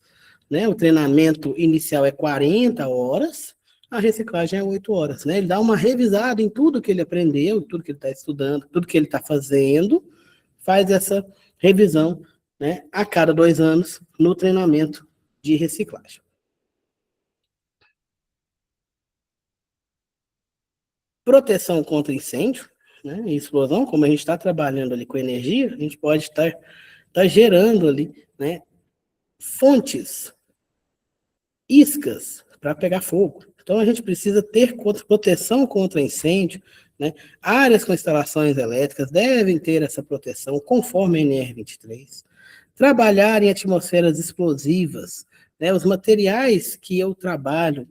Né? O treinamento inicial é 40 horas, a reciclagem é 8 horas. Né? Ele dá uma revisada em tudo que ele aprendeu, tudo que ele está estudando, tudo que ele está fazendo, faz essa revisão, né, a cada 2 anos no treinamento de reciclagem. Proteção contra incêndio, né, e explosão, como a gente está trabalhando ali com energia, a gente pode estar gerando ali, né, fontes, iscas para pegar fogo. Então a gente precisa ter proteção contra incêndio, né? Áreas com instalações elétricas devem ter essa proteção conforme a NR23. Trabalhar em atmosferas explosivas, né? Os materiais que eu trabalho,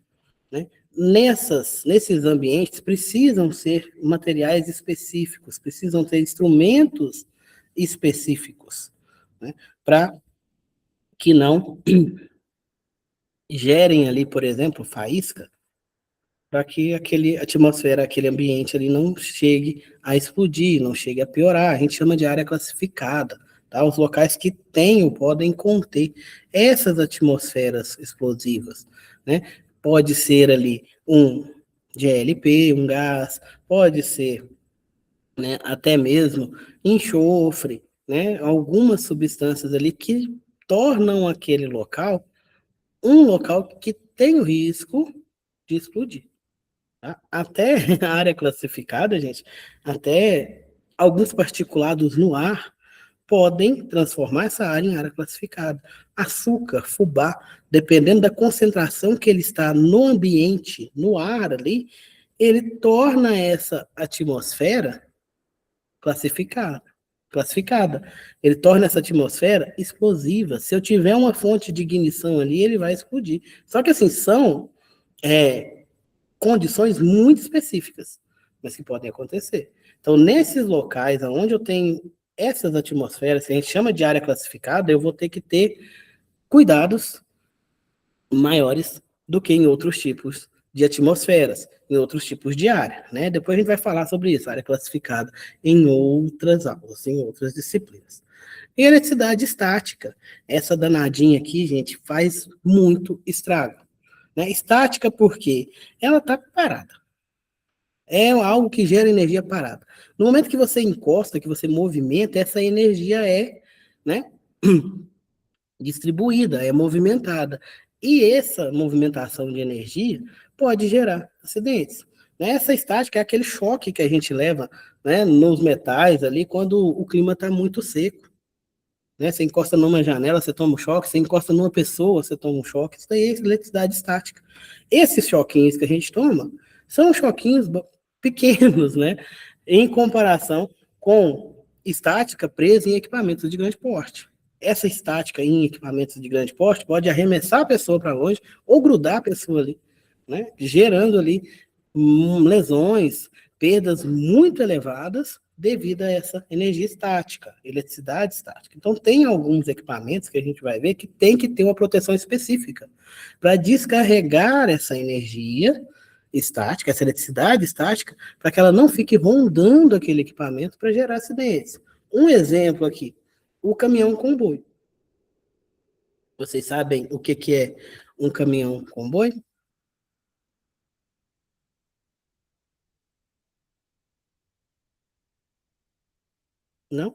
né, nesses ambientes precisam ser materiais específicos, precisam ter instrumentos específicos, né, para que não gerem ali, por exemplo, faísca, para que aquele atmosfera, aquele ambiente ali não chegue a explodir, não chegue a piorar. A gente chama de área classificada, tá? Os locais que têm ou podem conter essas atmosferas explosivas, né? Pode ser ali um GLP, um gás, pode ser, né, até mesmo enxofre, né? Algumas substâncias ali que tornam aquele local um local que tem o risco de explodir. Tá? Até a área classificada, gente, até alguns particulados no ar podem transformar essa área em área classificada. Açúcar, fubá, dependendo da concentração que ele está no ambiente, no ar ali, ele torna essa atmosfera classificada. Classificada. Ele torna essa atmosfera explosiva. Se eu tiver uma fonte de ignição ali, ele vai explodir. Só que assim, são condições muito específicas, mas que podem acontecer. Então, nesses locais onde eu tenho essas atmosferas, que a gente chama de área classificada, eu vou ter que ter cuidados maiores do que em outros tipos de atmosferas, em outros tipos de área, né? Depois a gente vai falar sobre isso, área classificada, em outras aulas, em outras disciplinas. E a eletricidade estática, essa danadinha aqui, gente, faz muito estrago. Né? Estática porque ela está parada. É algo que gera energia parada. No momento que você encosta, que você movimenta, essa energia é, né, distribuída, é movimentada. E essa movimentação de energia pode gerar acidentes. Né? Essa estática é aquele choque que a gente leva, né, nos metais ali quando o clima está muito seco. Né? Você encosta numa janela, você toma um choque, você encosta numa pessoa, você toma um choque. Isso daí é eletricidade estática. Esses choquinhos que a gente toma são choquinhos pequenos, né? Em comparação com estática presa em equipamentos de grande porte. Essa estática em equipamentos de grande porte pode arremessar a pessoa para longe ou grudar a pessoa ali, né? Gerando ali lesões, perdas muito elevadas devido a essa energia estática, eletricidade estática. Então, tem alguns equipamentos que a gente vai ver que tem que ter uma proteção específica para descarregar essa energia estática, essa eletricidade estática, para que ela não fique rondando aquele equipamento para gerar acidentes. Um exemplo aqui, o caminhão comboio. Vocês sabem o que é um caminhão comboio? Não?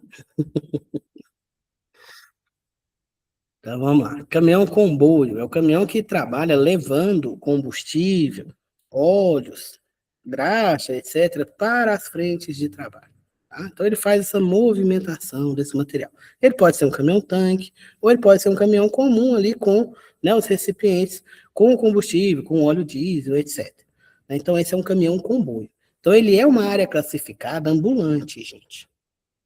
Então vamos lá. Caminhão comboio é o caminhão que trabalha levando combustível, óleos, graxa, etc., para as frentes de trabalho. Tá? Então ele faz essa movimentação desse material. Ele pode ser um caminhão-tanque, ou ele pode ser um caminhão comum ali com, né, os recipientes com combustível, com óleo diesel, etc. Então esse é um caminhão comboio. Então ele é uma área classificada ambulante, gente.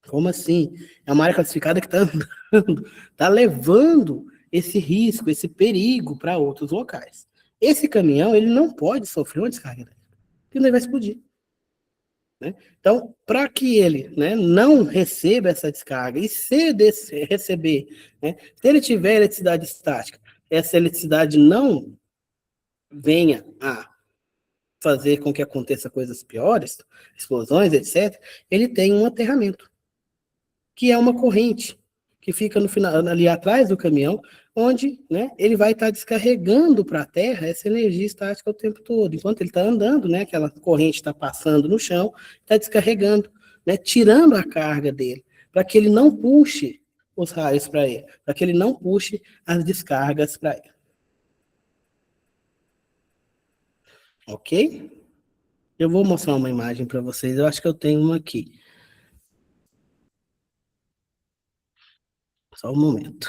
Como assim? É uma área classificada que está andando, está levando esse risco, esse perigo para outros locais. Esse caminhão, ele não pode sofrer uma descarga elétrica, porque ele vai explodir. Né? Então, para que ele, né, não receba essa descarga, e se receber, né, se ele tiver eletricidade estática, essa eletricidade não venha a fazer com que aconteça coisas piores, explosões, etc., ele tem um aterramento, que é uma corrente que fica no final, ali atrás do caminhão, onde, né, ele vai estar descarregando para a terra essa energia estática o tempo todo. Enquanto ele está andando, né, aquela corrente está passando no chão, está descarregando, né, tirando a carga dele, para que ele não puxe os raios para ele, para que ele não puxe as descargas para ele. Ok? Eu vou mostrar uma imagem para vocês, eu acho que eu tenho uma aqui. Só um momento.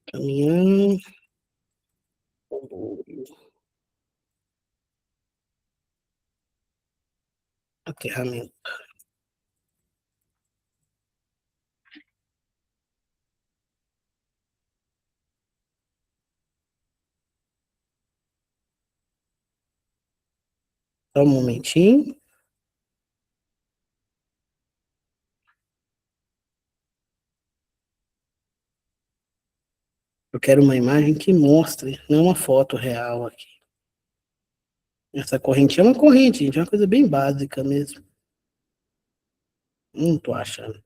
Caminhão. Aterramento. Só um momentinho. Eu quero uma imagem que mostre, não uma foto real aqui. Essa corrente é uma corrente, gente, é uma coisa bem básica mesmo. Não tô achando.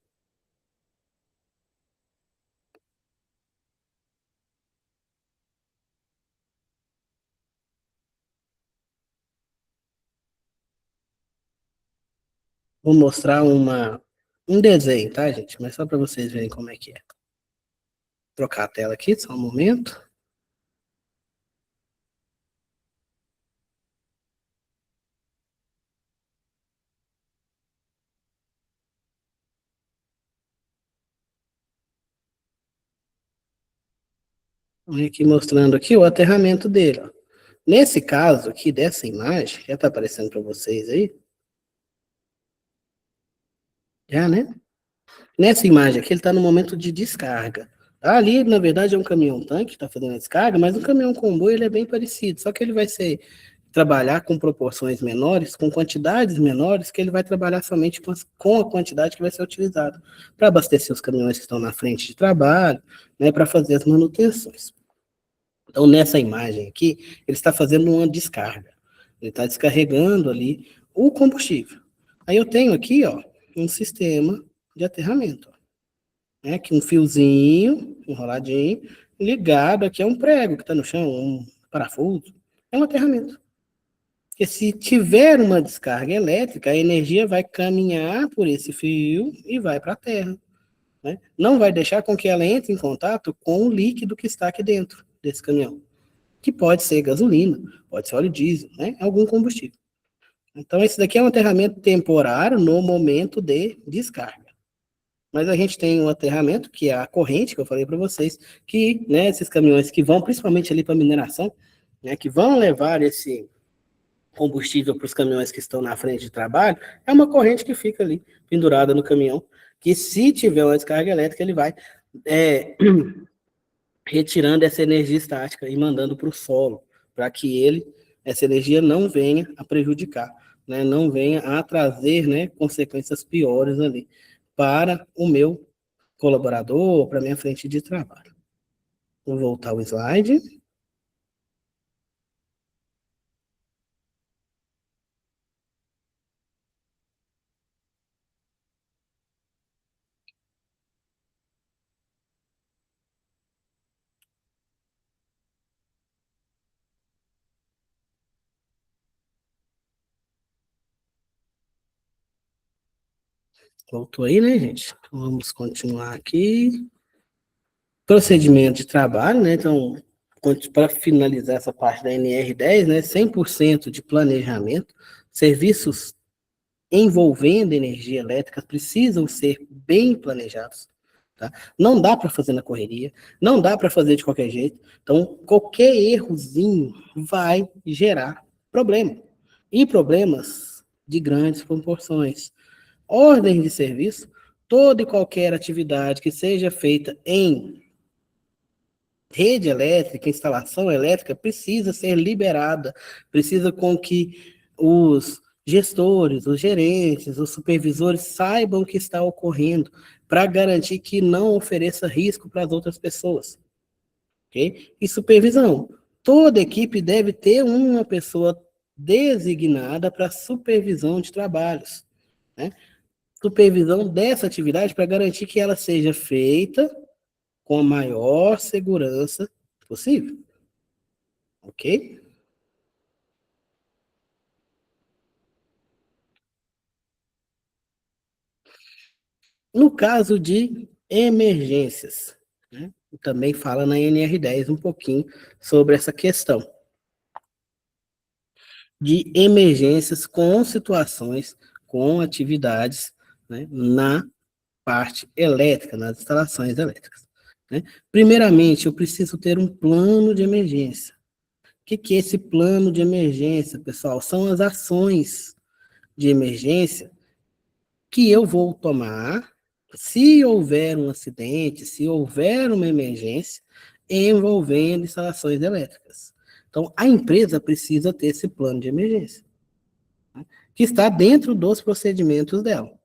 Vou mostrar um desenho, tá, gente? Mas só para vocês verem como é que é. Vou trocar a tela aqui, só um momento. Vou aqui mostrando aqui o aterramento dele, ó. Nesse caso aqui, dessa imagem, já tá aparecendo para vocês aí? Já, né? Nessa imagem aqui, ele está no momento de descarga. Ali, na verdade, é um caminhão-tanque que está fazendo a descarga, mas o caminhão-comboio ele é bem parecido, só que ele vai trabalhar com proporções menores, com quantidades menores, que ele vai trabalhar somente com a quantidade que vai ser utilizada para abastecer os caminhões que estão na frente de trabalho, né, para fazer as manutenções. Então, nessa imagem aqui, ele está fazendo uma descarga. Ele está descarregando ali o combustível. Aí eu tenho aqui, ó, um sistema de aterramento, né, que um fiozinho enroladinho ligado aqui é um prego que está no chão, um parafuso, é um aterramento. Porque se tiver uma descarga elétrica, a energia vai caminhar por esse fio e vai para a terra, né? Não vai deixar com que ela entre em contato com o líquido que está aqui dentro desse caminhão, que pode ser gasolina, pode ser óleo diesel, né? Algum combustível. Então, esse daqui é um aterramento temporário no momento de descarga. Mas a gente tem um aterramento, que é a corrente, que eu falei para vocês, que, né, esses caminhões que vão, principalmente ali para mineração, né, que vão levar esse combustível para os caminhões que estão na frente de trabalho, é uma corrente que fica ali, pendurada no caminhão, que se tiver uma descarga elétrica, ele vai retirando essa energia estática e mandando para o solo, para que essa energia não venha a prejudicar, né, não venha a trazer, né, consequências piores ali para o meu colaborador, para minha frente de trabalho. Vou voltar o slide. Voltou aí, né, gente? Vamos continuar aqui. Procedimento de trabalho, né? Então, para finalizar essa parte da NR10, né? 100% de planejamento, serviços envolvendo energia elétrica precisam ser bem planejados, tá? Não dá para fazer na correria, não dá para fazer de qualquer jeito. Então, qualquer errozinho vai gerar problema. E problemas de grandes proporções. Ordem de serviço, toda e qualquer atividade que seja feita em rede elétrica, instalação elétrica, precisa ser liberada, precisa com que os gestores, os gerentes, os supervisores saibam o que está ocorrendo, para garantir que não ofereça risco para as outras pessoas. Okay? E supervisão. Toda equipe deve ter uma pessoa designada para supervisão de trabalhos, né? Supervisão dessa atividade para garantir que ela seja feita com a maior segurança possível, ok? No caso de emergências, né? Também fala na NR10 um pouquinho sobre essa questão de emergências com situações, com atividades, né, na parte elétrica, nas instalações elétricas, né? Primeiramente, eu preciso ter um plano de emergência. O que é esse plano de emergência, pessoal? São as ações de emergência que eu vou tomar se houver um acidente, se houver uma emergência envolvendo instalações elétricas. Então, a empresa precisa ter esse plano de emergência, né, que está dentro dos procedimentos dela,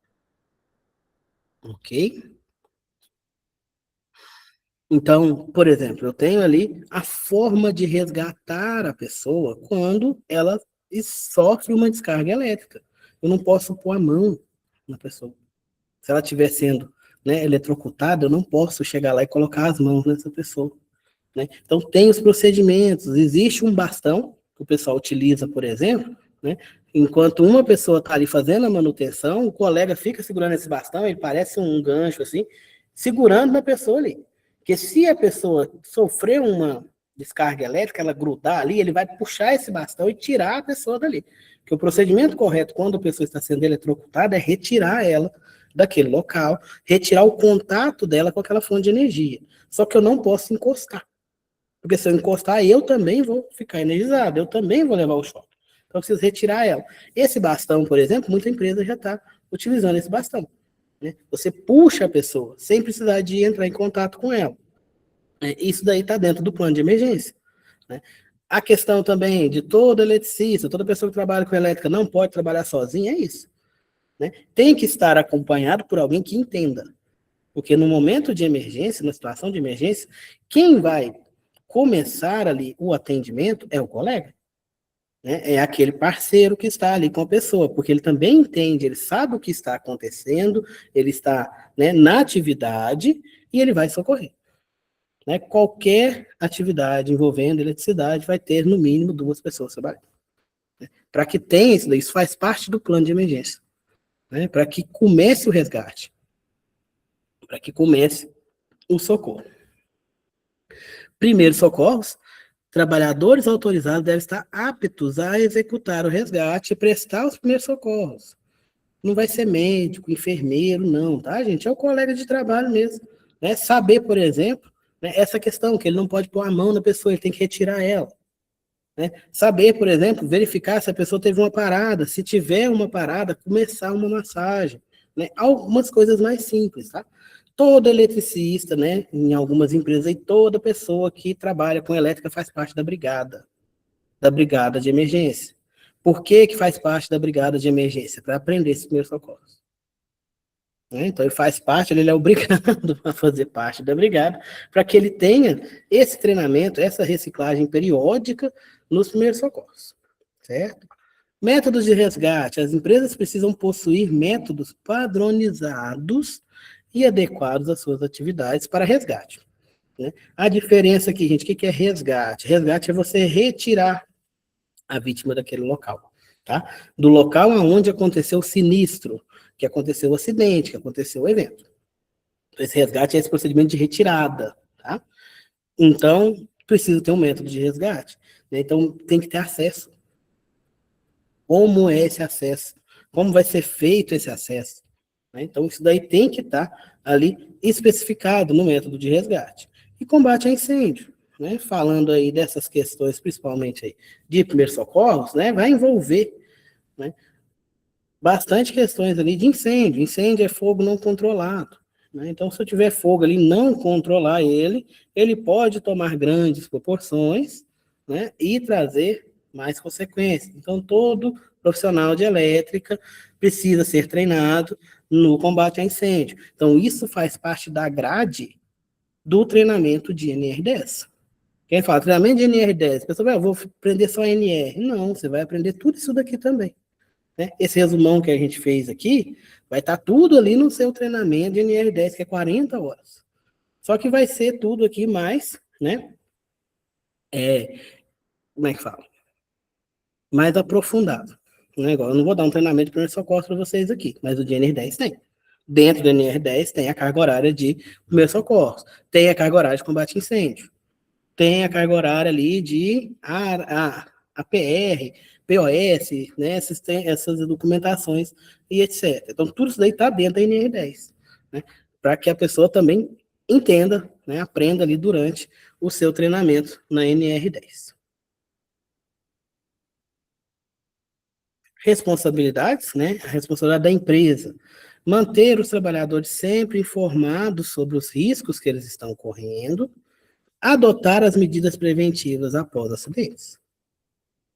ok? Então, por exemplo, eu tenho ali a forma de resgatar a pessoa quando ela sofre uma descarga elétrica. Eu não posso pôr a mão na pessoa. Se ela estiver sendo, né, eletrocutada, eu não posso chegar lá e colocar as mãos nessa pessoa, né? Então, tem os procedimentos. Existe um bastão que o pessoal utiliza, por exemplo, né? Enquanto uma pessoa está ali fazendo a manutenção, o colega fica segurando esse bastão, ele parece um gancho assim, segurando na pessoa ali. Porque se a pessoa sofrer uma descarga elétrica, ela grudar ali, ele vai puxar esse bastão e tirar a pessoa dali. Porque o procedimento correto quando a pessoa está sendo eletrocutada é retirar ela daquele local, retirar o contato dela com aquela fonte de energia. Só que eu não posso encostar. Porque se eu encostar, eu também vou ficar energizado, eu também vou levar o choque. Então, eu preciso retirar ela. Esse bastão, por exemplo, muita empresa já está utilizando esse bastão, né? Você puxa a pessoa, sem precisar de entrar em contato com ela. Isso daí está dentro do plano de emergência, né? A questão também de todo eletricista, toda pessoa que trabalha com elétrica não pode trabalhar sozinha, é isso, né? Tem que estar acompanhado por alguém que entenda. Porque no momento de emergência, na situação de emergência, quem vai começar ali o atendimento é o colega, né? É aquele parceiro que está ali com a pessoa, porque ele também entende, ele sabe o que está acontecendo, ele está, né, na atividade e ele vai socorrer, né? Qualquer atividade envolvendo eletricidade vai ter no mínimo duas pessoas trabalhando. Para que tenha isso, isso faz parte do plano de emergência, né? Para que comece o resgate, para que comece o socorro. Primeiros socorros, trabalhadores autorizados devem estar aptos a executar o resgate e prestar os primeiros socorros. Não vai ser médico, enfermeiro, não, tá, gente? É o colega de trabalho mesmo, né? Saber, por exemplo, né, essa questão, que ele não pode pôr a mão na pessoa, ele tem que retirar ela, né? Saber, por exemplo, verificar se a pessoa teve uma parada, se tiver uma parada, começar uma massagem, né? Algumas coisas mais simples, tá? Todo eletricista, né, em algumas empresas, e toda pessoa que trabalha com elétrica faz parte da brigada de emergência. Por que que faz parte da brigada de emergência? Para aprender esses primeiros socorros, né? Então, ele faz parte, ele é obrigado a fazer parte da brigada, para que ele tenha esse treinamento, essa reciclagem periódica nos primeiros socorros, certo? Métodos de resgate. As empresas precisam possuir métodos padronizados e adequados às suas atividades para resgate, né? A diferença aqui, gente, o que é resgate? Resgate é você retirar a vítima daquele local, tá? Do local onde aconteceu o sinistro, que aconteceu o acidente, que aconteceu o evento. Esse resgate é esse procedimento de retirada, tá? Então, precisa ter um método de resgate, né? Então, tem que ter acesso. Como é esse acesso? Como vai ser feito esse acesso, né? Então, isso daí tem que estar ali especificado no método de resgate. E combate a incêndio, né? Falando aí dessas questões, principalmente aí de primeiros socorros, né? Vai envolver, né, bastante questões ali de incêndio. Incêndio é fogo não controlado, né? Então, se eu tiver fogo ali, não controlar ele, ele pode tomar grandes proporções, né, e trazer mais consequências. Então, todo profissional de elétrica precisa ser treinado no combate a incêndio. Então, isso faz parte da grade do treinamento de NR10. Quem fala treinamento de NR10, a pessoa vai, eu vou aprender só NR. Não, você vai aprender tudo isso daqui também. Né? Esse resumão que a gente fez aqui, vai estar tudo ali no seu treinamento de NR10, que é 40 horas. Só que vai ser tudo aqui mais, né? Como é que fala? Mais aprofundado. Né? Igual, eu não vou dar um treinamento de primeiro socorro para vocês aqui, mas o de NR10 tem. Dentro do NR10 tem a carga horária de primeiro socorro, tem a carga horária de combate a incêndio, tem a carga horária ali de APR, POS, né, essas documentações e etc. Então, tudo isso daí está dentro da NR10, né, para que a pessoa também entenda, né, aprenda ali durante o seu treinamento na NR10. Responsabilidades, né, a responsabilidade da empresa. Manter os trabalhadores sempre informados sobre os riscos que eles estão correndo, adotar as medidas preventivas após acidentes.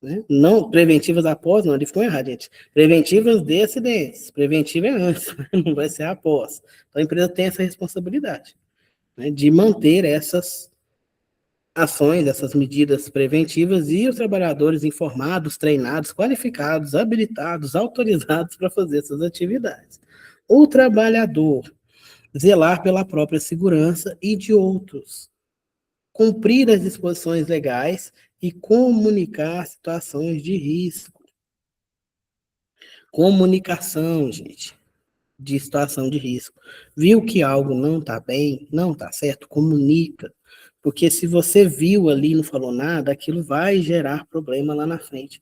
Né? Não, preventivas após, não, ele ficou errado, gente. Preventivas de acidentes. Preventiva é antes, não vai ser após. Então a empresa tem essa responsabilidade, né, de manter essas ações, essas medidas preventivas e os trabalhadores informados, treinados, qualificados, habilitados, autorizados para fazer essas atividades. O trabalhador zelar pela própria segurança e de outros, cumprir as disposições legais e comunicar situações de risco. Comunicação, gente, de situação de risco. Viu que algo não está bem, não está certo, comunica. Porque se você viu ali e não falou nada, aquilo vai gerar problema lá na frente.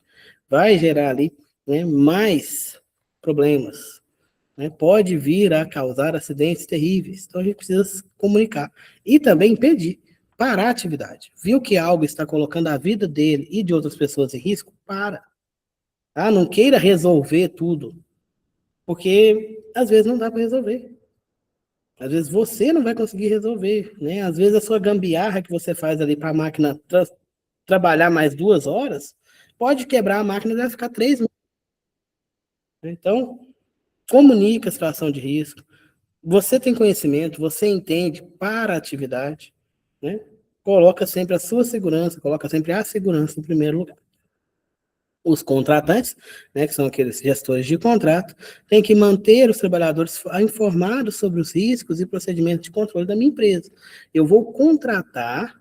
Vai gerar ali, né, mais problemas. Né? Pode vir a causar acidentes terríveis. Então a gente precisa comunicar. E também impedir, parar a atividade. Viu que algo está colocando a vida dele e de outras pessoas em risco? Para. Ah, não queira resolver tudo, porque às vezes não dá para resolver. Às vezes você não vai conseguir resolver, né? Às vezes a sua gambiarra que você faz ali para a máquina trabalhar mais 2 horas, pode quebrar a máquina e vai ficar 3 minutos. Então, comunica a situação de risco. Você tem conhecimento, você entende para a atividade, né? Coloca sempre a sua segurança, coloca sempre a segurança em primeiro lugar. Os contratantes, né, que são aqueles gestores de contrato, têm que manter os trabalhadores informados sobre os riscos e procedimentos de controle da minha empresa. Eu vou contratar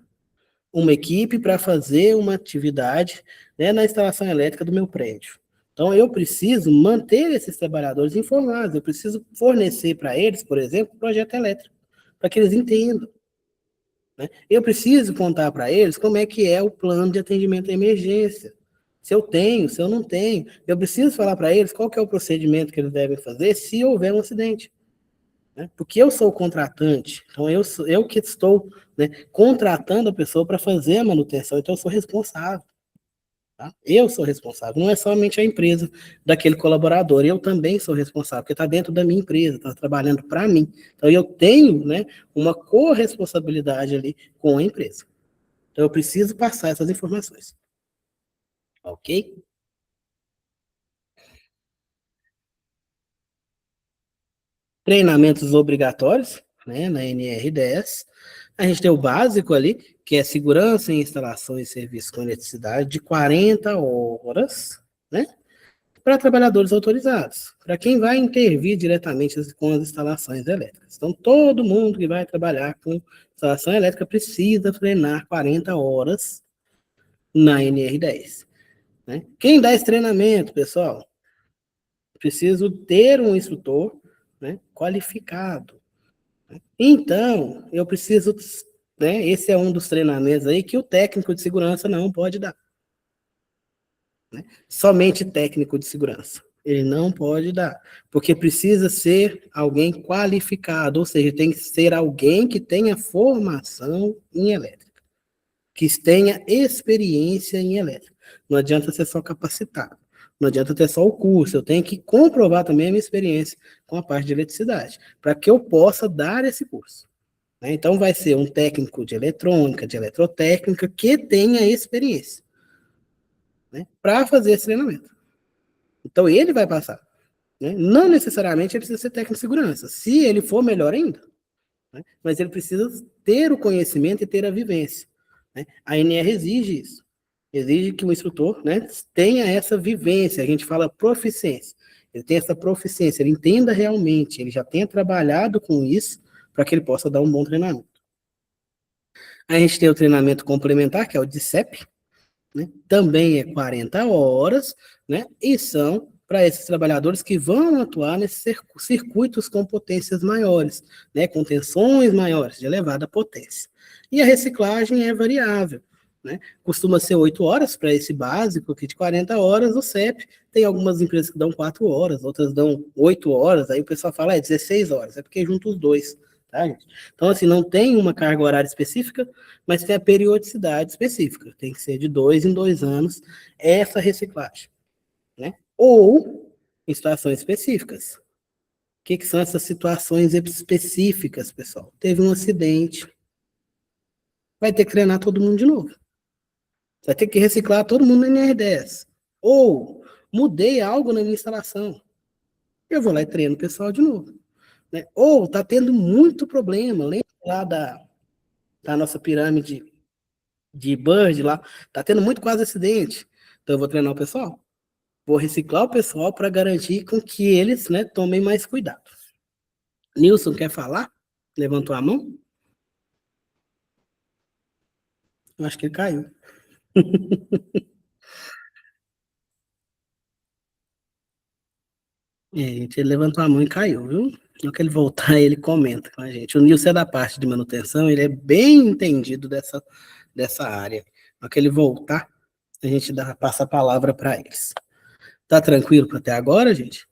uma equipe para fazer uma atividade, né, na instalação elétrica do meu prédio. Então, eu preciso manter esses trabalhadores informados, eu preciso fornecer para eles, por exemplo, um projeto elétrico, para que eles entendam. Né? Eu preciso contar para eles como é que é o plano de atendimento à emergência. Se eu tenho, se eu não tenho. Eu preciso falar para eles qual que é o procedimento que eles devem fazer se houver um acidente. Né? Porque eu sou o contratante, então eu que estou, né, contratando a pessoa para fazer a manutenção, então eu sou responsável. Tá? Eu sou responsável, não é somente a empresa daquele colaborador, eu também sou responsável, porque está dentro da minha empresa, está trabalhando para mim. Então eu tenho, né, uma corresponsabilidade ali com a empresa. Então eu preciso passar essas informações. Ok? Treinamentos obrigatórios, né, na NR10. A gente tem o básico ali, que é segurança em instalações e serviços com eletricidade, de 40 horas, né, para trabalhadores autorizados, para quem vai intervir diretamente com as instalações elétricas. Então, todo mundo que vai trabalhar com instalação elétrica precisa treinar 40 horas na NR10. Né? Quem dá esse treinamento, pessoal? Preciso ter um instrutor, né, qualificado. Então, eu preciso, né, esse é um dos treinamentos aí que o técnico de segurança não pode dar. Né? Somente técnico de segurança. Ele não pode dar, porque precisa ser alguém qualificado, ou seja, tem que ser alguém que tenha formação em elétrica, que tenha experiência em elétrica. Não adianta ser só capacitado, não adianta ter só o curso, eu tenho que comprovar também a minha experiência com a parte de eletricidade, para que eu possa dar esse curso. Né? Então vai ser um técnico de eletrônica, de eletrotécnica, que tenha experiência, né, para fazer esse treinamento. Então ele vai passar. Né? Não necessariamente ele precisa ser técnico de segurança. Se ele for, melhor ainda. Né? Mas ele precisa ter o conhecimento e ter a vivência. né? A NR exige isso. Exige que o instrutor, né, tenha essa vivência, a gente fala proficiência. Ele tem essa proficiência, ele entenda realmente, ele já tenha trabalhado com isso para que ele possa dar um bom treinamento. A gente tem o treinamento complementar, que é o DICEP, né? Também é 40 horas, né? E são para esses trabalhadores que vão atuar nesses circuitos com potências maiores, né? Com tensões maiores, de elevada potência. E a reciclagem é variável, né? Costuma ser 8 horas para esse básico, aqui de 40 horas, o CEP. Tem algumas empresas que dão 4 horas, outras dão 8 horas, aí o pessoal fala, 16 horas, é porque junta os dois, tá, gente? Então, assim, não tem uma carga horária específica, mas tem a periodicidade específica. Tem que ser de 2 em 2 anos essa reciclagem, né? Ou em situações específicas. O que são essas situações específicas, pessoal? Teve um acidente, vai ter que treinar todo mundo de novo. Vai ter que reciclar todo mundo no NR10. Ou mudei algo na minha instalação. Eu vou lá e treino o pessoal de novo. Né? Ou está tendo muito problema. Lembra lá da nossa pirâmide de Bird lá? Está tendo muito quase acidente. Então eu vou treinar o pessoal. Vou reciclar o pessoal para garantir com que eles, né, tomem mais cuidado. Nilson, quer falar? Levantou a mão? Eu acho que ele caiu. É, gente, ele levantou a mão e caiu, viu? No que ele voltar, ele comenta com a gente. O Nilson é da parte de manutenção, ele é bem entendido dessa área. No que ele voltar, a gente passa a palavra para eles. Tá tranquilo para até agora, gente?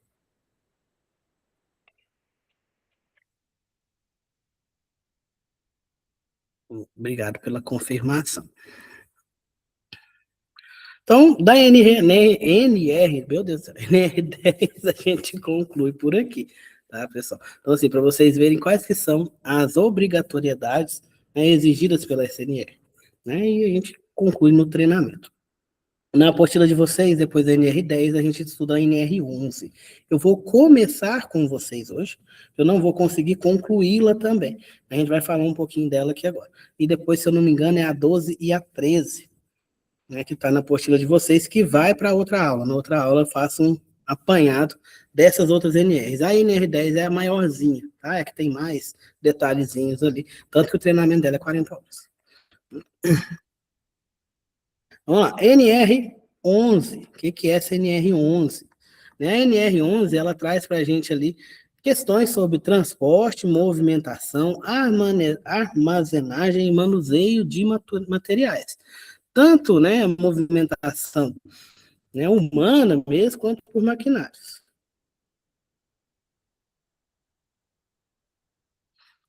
Obrigado pela confirmação. Então, da NR, meu Deus do céu, NR10, a gente conclui por aqui, tá, pessoal? Então, assim, para vocês verem quais que são as obrigatoriedades, né, exigidas pela SNR, né, e a gente conclui no treinamento. Na apostila de vocês, depois da NR10, a gente estuda a NR11. Eu vou começar com vocês hoje, eu não vou conseguir concluí-la também. A gente vai falar um pouquinho dela aqui agora. E depois, se eu não me engano, é a 12 e a 13, né, que está na apostila de vocês, que vai para outra aula. Na outra aula eu faço um apanhado dessas outras NRs. A NR10 é a maiorzinha, tá? É que tem mais detalhezinhos ali. Tanto que o treinamento dela é 40 horas. Vamos lá, NR11. O que é essa NR11? A NR11, ela traz para a gente ali questões sobre transporte, movimentação, armazenagem e manuseio de materiais. Tanto, né, movimentação, né, humana mesmo, quanto por maquinários.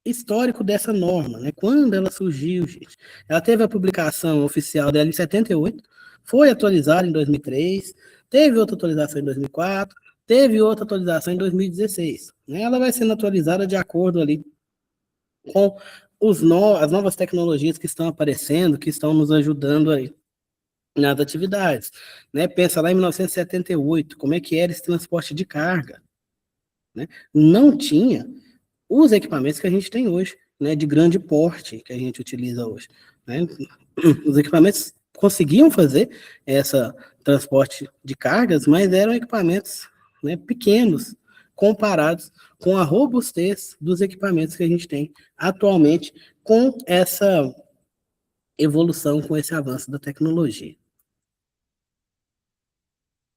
Histórico dessa norma, né? Quando ela surgiu, gente? Ela teve a publicação oficial dela em 78, foi atualizada em 2003, teve outra atualização em 2004, teve outra atualização em 2016. Né? Ela vai sendo atualizada de acordo ali com as novas tecnologias que estão aparecendo, que estão nos ajudando aí nas atividades. Né? Pensa lá em 1978, como é que era esse transporte de carga. Né? Não tinha os equipamentos que a gente tem hoje, né, de grande porte que a gente utiliza hoje. Né? Os equipamentos conseguiam fazer esse transporte de cargas, mas eram equipamentos, né, pequenos, comparados com a robustez dos equipamentos que a gente tem atualmente, com essa evolução, com esse avanço da tecnologia.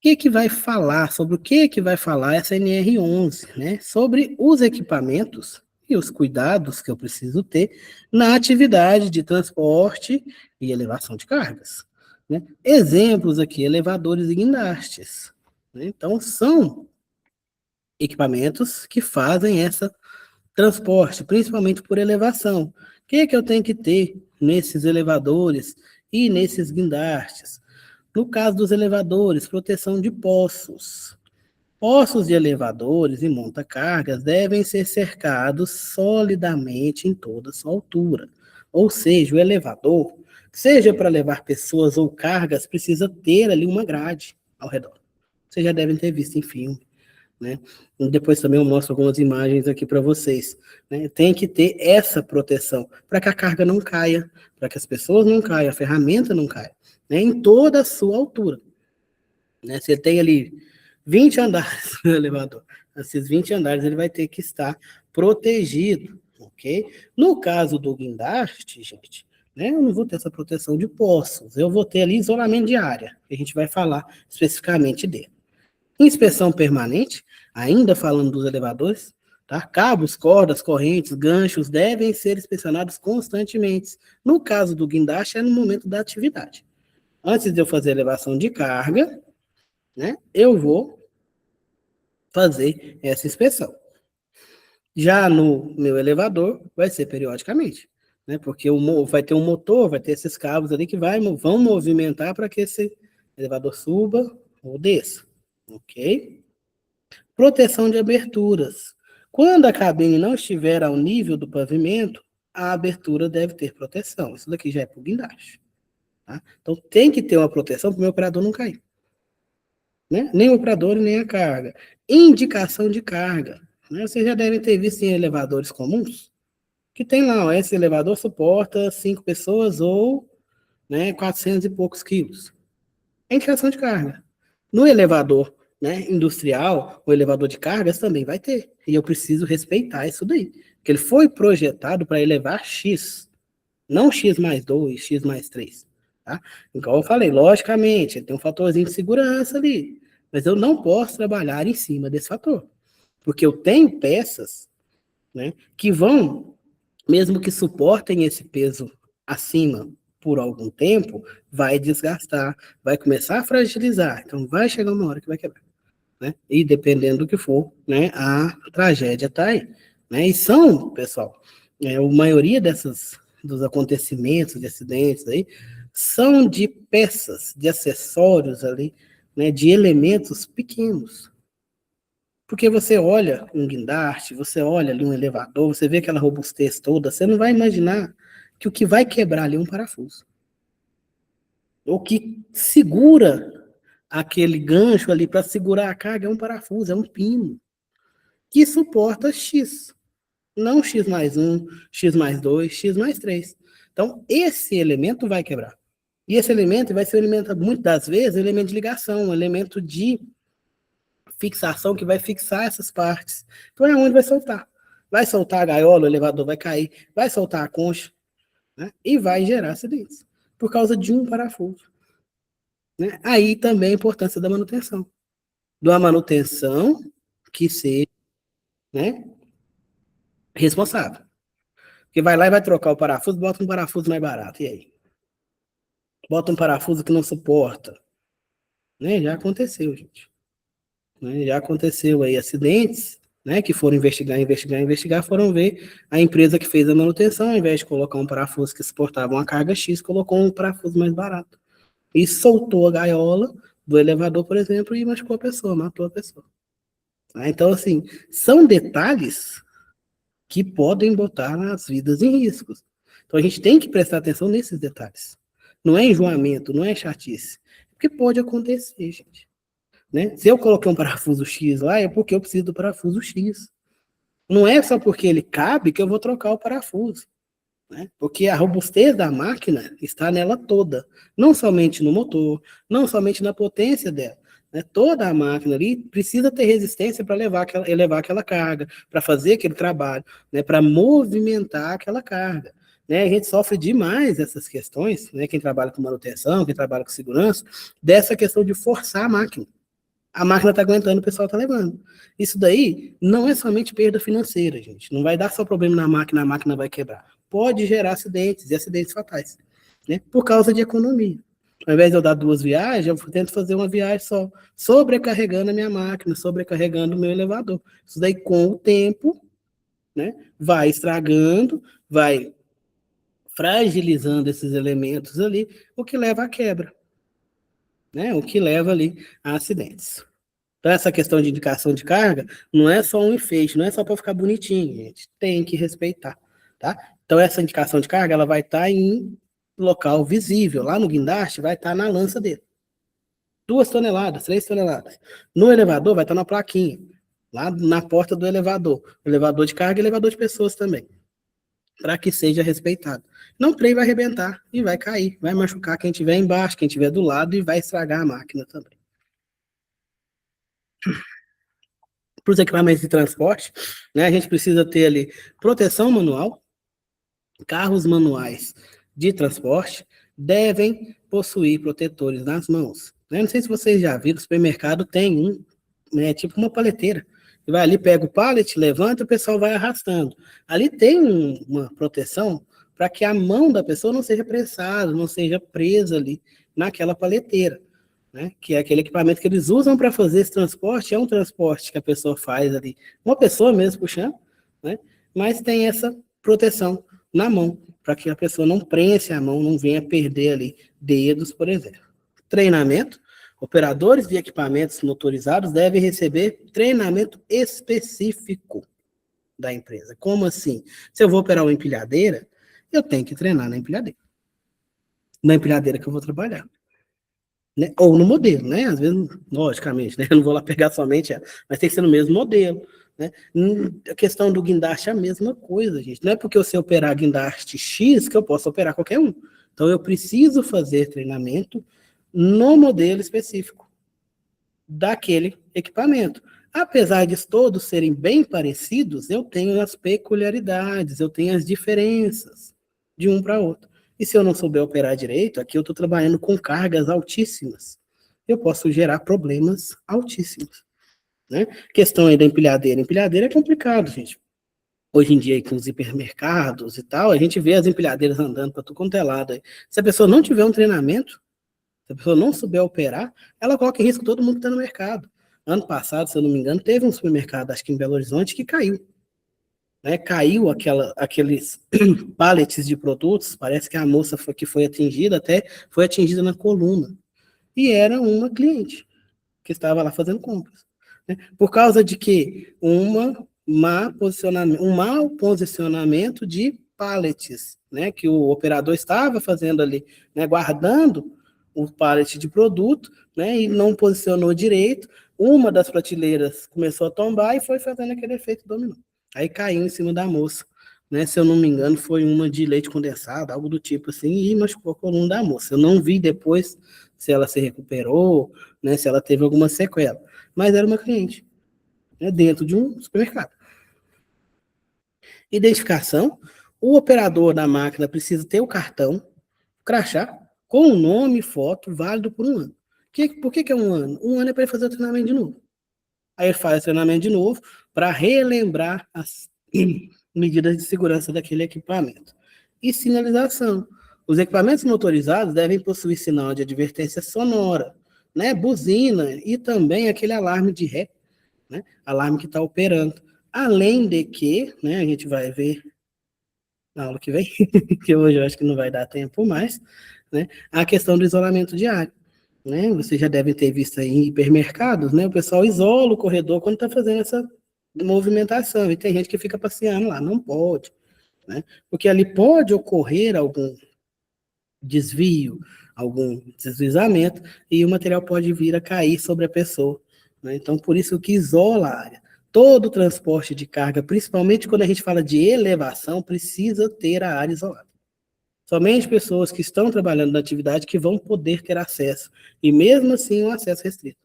Que vai falar, sobre o que vai falar essa NR11, né? Sobre os equipamentos e os cuidados que eu preciso ter na atividade de transporte e elevação de cargas. Né? Exemplos aqui, elevadores e guindastes. Né? Então, são equipamentos que fazem esse transporte, principalmente por elevação. O que eu tenho que ter nesses elevadores e nesses guindastes? No caso dos elevadores, proteção de poços. Poços de elevadores e monta-cargas devem ser cercados solidamente em toda a sua altura. Ou seja, o elevador, seja para levar pessoas ou cargas, precisa ter ali uma grade ao redor. Vocês já devem ter visto em filme. né? E depois também eu mostro algumas imagens aqui para vocês, né? Tem que ter essa proteção para que a carga não caia, para que as pessoas não caiam, a ferramenta não caia, né? Em toda a sua altura, né? Se ele tem ali 20 andares no elevador, esses 20 andares ele vai ter que estar protegido, ok? No caso do guindaste, gente, né, eu não vou ter essa proteção de poços, eu vou ter ali isolamento de área, que a gente vai falar especificamente dele. Inspeção permanente, ainda falando dos elevadores, tá? Cabos, cordas, correntes, ganchos devem ser inspecionados constantemente. No caso do guindaste, é no momento da atividade. Antes de eu fazer elevação de carga, né, eu vou fazer essa inspeção. Já no meu elevador, vai ser periodicamente, né? Porque vai ter um motor, vai ter esses cabos ali que vão movimentar para que esse elevador suba ou desça, ok? Proteção de aberturas. Quando a cabine não estiver ao nível do pavimento, a abertura deve ter proteção. Isso daqui já é para o guindaste, tá? Então tem que ter uma proteção para o meu operador não cair, né? Nem o operador, nem a carga. Indicação de carga, né? Vocês já devem ter visto em elevadores comuns, que tem lá, ó, esse elevador suporta 5 pessoas ou, né, 400 e poucos quilos. É indicação de carga. No elevador, né, industrial, o elevador de cargas também vai ter. E eu preciso respeitar isso daí. Porque ele foi projetado para elevar X, não X mais 2, X mais 3. Tá? Igual eu falei, logicamente, ele tem um fatorzinho de segurança ali. Mas eu não posso trabalhar em cima desse fator. Porque eu tenho peças, né, que vão, mesmo que suportem esse peso acima por algum tempo, vai desgastar, vai começar a fragilizar. Então vai chegar uma hora que vai quebrar, né? E dependendo do que for, né, a tragédia está aí, né? E são, pessoal, a maioria dos acontecimentos, de acidentes aí, são de peças, de acessórios ali, né, de elementos pequenos. Porque você olha um guindaste, você olha ali um elevador, você vê aquela robustez toda, você não vai imaginar que o que vai quebrar ali é um parafuso. O que segura aquele gancho ali para segurar a carga é um parafuso, é um pino, que suporta X. Não X mais 1, X mais 2, X mais 3. Então, esse elemento vai quebrar. E esse elemento vai ser um elemento, muitas das vezes, um elemento de ligação, um elemento de fixação que vai fixar essas partes. Então é onde vai soltar. Vai soltar a gaiola, o elevador vai cair, vai soltar a concha, né? E vai gerar acidentes. Por causa de um parafuso. Né? Aí também a importância da manutenção. De uma manutenção que seja, né, responsável. Porque vai lá e vai trocar o parafuso, bota um parafuso mais barato. E aí? Bota um parafuso que não suporta. Né? Já aconteceu, gente. Né? Já aconteceu aí acidentes, né, que foram investigar, foram ver a empresa que fez a manutenção, ao invés de colocar um parafuso que suportava uma carga X, colocou um parafuso mais barato. E soltou a gaiola do elevador, por exemplo, e machucou a pessoa, matou a pessoa. Tá? Então, assim, são detalhes que podem botar as vidas em riscos. Então, a gente tem que prestar atenção nesses detalhes. Não é enjoamento, não é chatice. Porque pode acontecer, gente. Né? Se eu coloquei um parafuso X lá, é porque eu preciso do parafuso X. Não é só porque ele cabe que eu vou trocar o parafuso. Né? Porque a robustez da máquina está nela toda. Não somente no motor, não somente na potência dela. Né? Toda a máquina ali precisa ter resistência para elevar aquela carga, para fazer aquele trabalho, né? Para movimentar aquela carga. Né? A gente sofre demais essas questões, né? Quem trabalha com manutenção, quem trabalha com segurança, dessa questão de forçar a máquina. A máquina está aguentando, o pessoal está levando. Isso daí não é somente perda financeira, gente. Não vai dar só problema na máquina, a máquina vai quebrar. Pode gerar acidentes, e acidentes fatais, né? Por causa de economia. Ao invés de eu dar 2 viagens, eu tento fazer uma viagem só, sobrecarregando a minha máquina, sobrecarregando o meu elevador. Isso daí, com o tempo, né, vai estragando, vai fragilizando esses elementos ali, o que leva à quebra, né? O que leva ali a acidentes. Então, essa questão de indicação de carga não é só um enfeite, não é só para ficar bonitinho, gente. Tem que respeitar, tá? Então, essa indicação de carga, ela vai estar em local visível. Lá no guindaste, vai estar na lança dele. 2 toneladas, 3 toneladas. No elevador, vai estar na plaquinha. lá na porta do elevador. Elevador de carga e elevador de pessoas também. Para que seja respeitado. Não, o trem vai arrebentar e vai cair, vai machucar quem estiver embaixo, quem estiver do lado e vai estragar a máquina também. Para os equipamentos de transporte, né, a gente precisa ter ali proteção manual, carros manuais de transporte devem possuir protetores nas mãos. Né? Não sei se vocês já viram, o supermercado tem um, né, tipo uma paleteira. Você vai ali, pega o pallet, levanta e o pessoal vai arrastando. Ali tem uma proteção para que a mão da pessoa não seja prensada, não seja presa ali naquela paleteira. Né, que é aquele equipamento que eles usam para fazer esse transporte, é um transporte que a pessoa faz ali, uma pessoa mesmo puxando, né, mas tem essa proteção na mão, para que a pessoa não prense a mão, não venha perder ali dedos, por exemplo. Treinamento, operadores de equipamentos motorizados devem receber treinamento específico da empresa. Como assim? Se eu vou operar uma empilhadeira, eu tenho que treinar na empilhadeira que eu vou trabalhar. Né? Ou no modelo, né? Às vezes, logicamente, né? Eu não vou lá pegar somente ela, mas tem que ser no mesmo modelo. Né? A questão do guindaste é a mesma coisa, gente. Não é porque eu sei operar guindaste X que eu posso operar qualquer um. Então, eu preciso fazer treinamento no modelo específico daquele equipamento. Apesar de todos serem bem parecidos, eu tenho as peculiaridades, eu tenho as diferenças de um para outro. E se eu não souber operar direito, aqui eu estou trabalhando com cargas altíssimas. Eu posso gerar problemas altíssimos. Né? Questão aí da empilhadeira. Empilhadeira é complicado, gente. Hoje em dia, aí, com os hipermercados e tal, a gente vê as empilhadeiras andando para tudo quanto é lado. Aí. Se a pessoa não tiver um treinamento, se a pessoa não souber operar, ela coloca em risco todo mundo que está no mercado. Ano passado, se eu não me engano, teve um supermercado, acho que em Belo Horizonte, que caiu. Né? Caiu aqueles pallets de produtos, parece que a moça que foi atingida, até foi atingida na coluna. E era uma cliente que estava lá fazendo compras. Né? Por causa de que um mau posicionamento de pallets, né? Que o operador estava fazendo ali, né? Guardando o pallet de produto, né? E não posicionou direito, uma das prateleiras começou a tombar e foi fazendo aquele efeito dominó. Aí caiu em cima da moça, né? Se eu não me engano, foi uma de leite condensado, algo do tipo assim, e machucou a coluna da moça. Eu não vi depois se ela se recuperou, né? Se ela teve alguma sequela. Mas era uma cliente, né? Dentro de um supermercado. Identificação. O operador da máquina precisa ter o cartão, crachá, com o nome e foto, válido por um ano. Por que é um ano? Um ano é para ele fazer o treinamento de novo. Aí ele faz o treinamento de novo para relembrar as medidas de segurança daquele equipamento. E sinalização. Os equipamentos motorizados devem possuir sinal de advertência sonora, né? Buzina e também aquele alarme de ré, né? Alarme que está operando. Além de que, né, a gente vai ver na aula que vem, que hoje eu acho que não vai dar tempo mais, né, a questão do isolamento diário. Né? Vocês já devem ter visto aí em hipermercados, né? O pessoal isola o corredor quando está fazendo essa movimentação, e tem gente que fica passeando lá, não pode, né? Porque ali pode ocorrer algum desvio, algum deslizamento, e o material pode vir a cair sobre a pessoa. Né? Então, por isso que isola a área. Todo transporte de carga, principalmente quando a gente fala de elevação, precisa ter a área isolada. Somente pessoas que estão trabalhando na atividade que vão poder ter acesso. E mesmo assim, um acesso restrito.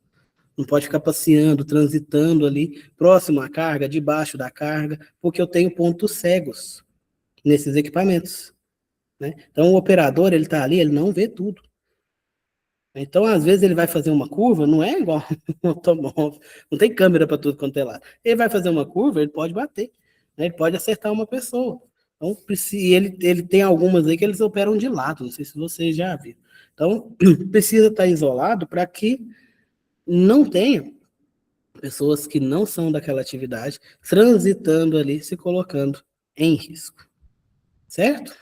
Não pode ficar passeando, transitando ali, próximo à carga, debaixo da carga, porque eu tenho pontos cegos nesses equipamentos. Né? Então, o operador, ele está ali, ele não vê tudo. Então, às vezes, ele vai fazer uma curva, não é igual um automóvel, não tem câmera para tudo quanto é lado. Ele vai fazer uma curva, ele pode bater, né? Ele pode acertar uma pessoa. Então, ele tem algumas aí que eles operam de lado, não sei se vocês já viram. Então, precisa estar isolado para que não tenha pessoas que não são daquela atividade transitando ali, se colocando em risco. Certo?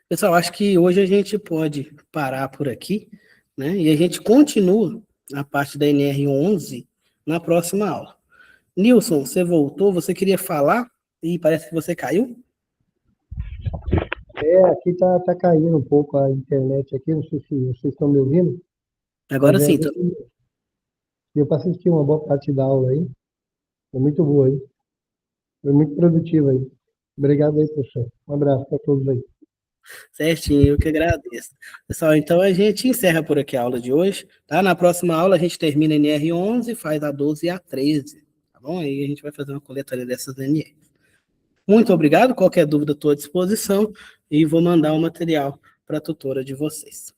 Pessoal, acho que hoje a gente pode parar por aqui, né? E a gente continua a parte da NR11 na próxima aula. Nilson, você voltou, você queria falar e parece que você caiu? Aqui tá caindo um pouco a internet aqui, não sei se vocês estão me ouvindo, Agora mas sim, desse mesmo. Deu para assistir uma boa parte da aula aí. Foi muito boa aí. Foi muito produtiva aí. Obrigado aí, professor. Um abraço para todos aí. Certinho, eu que agradeço. Pessoal, então a gente encerra por aqui a aula de hoje, tá? Na próxima aula a gente termina a NR11, faz a 12 e a 13, tá bom? Aí a gente vai fazer uma coletaria dessas NR. Muito obrigado, qualquer dúvida estou à disposição e vou mandar o material para a tutora de vocês.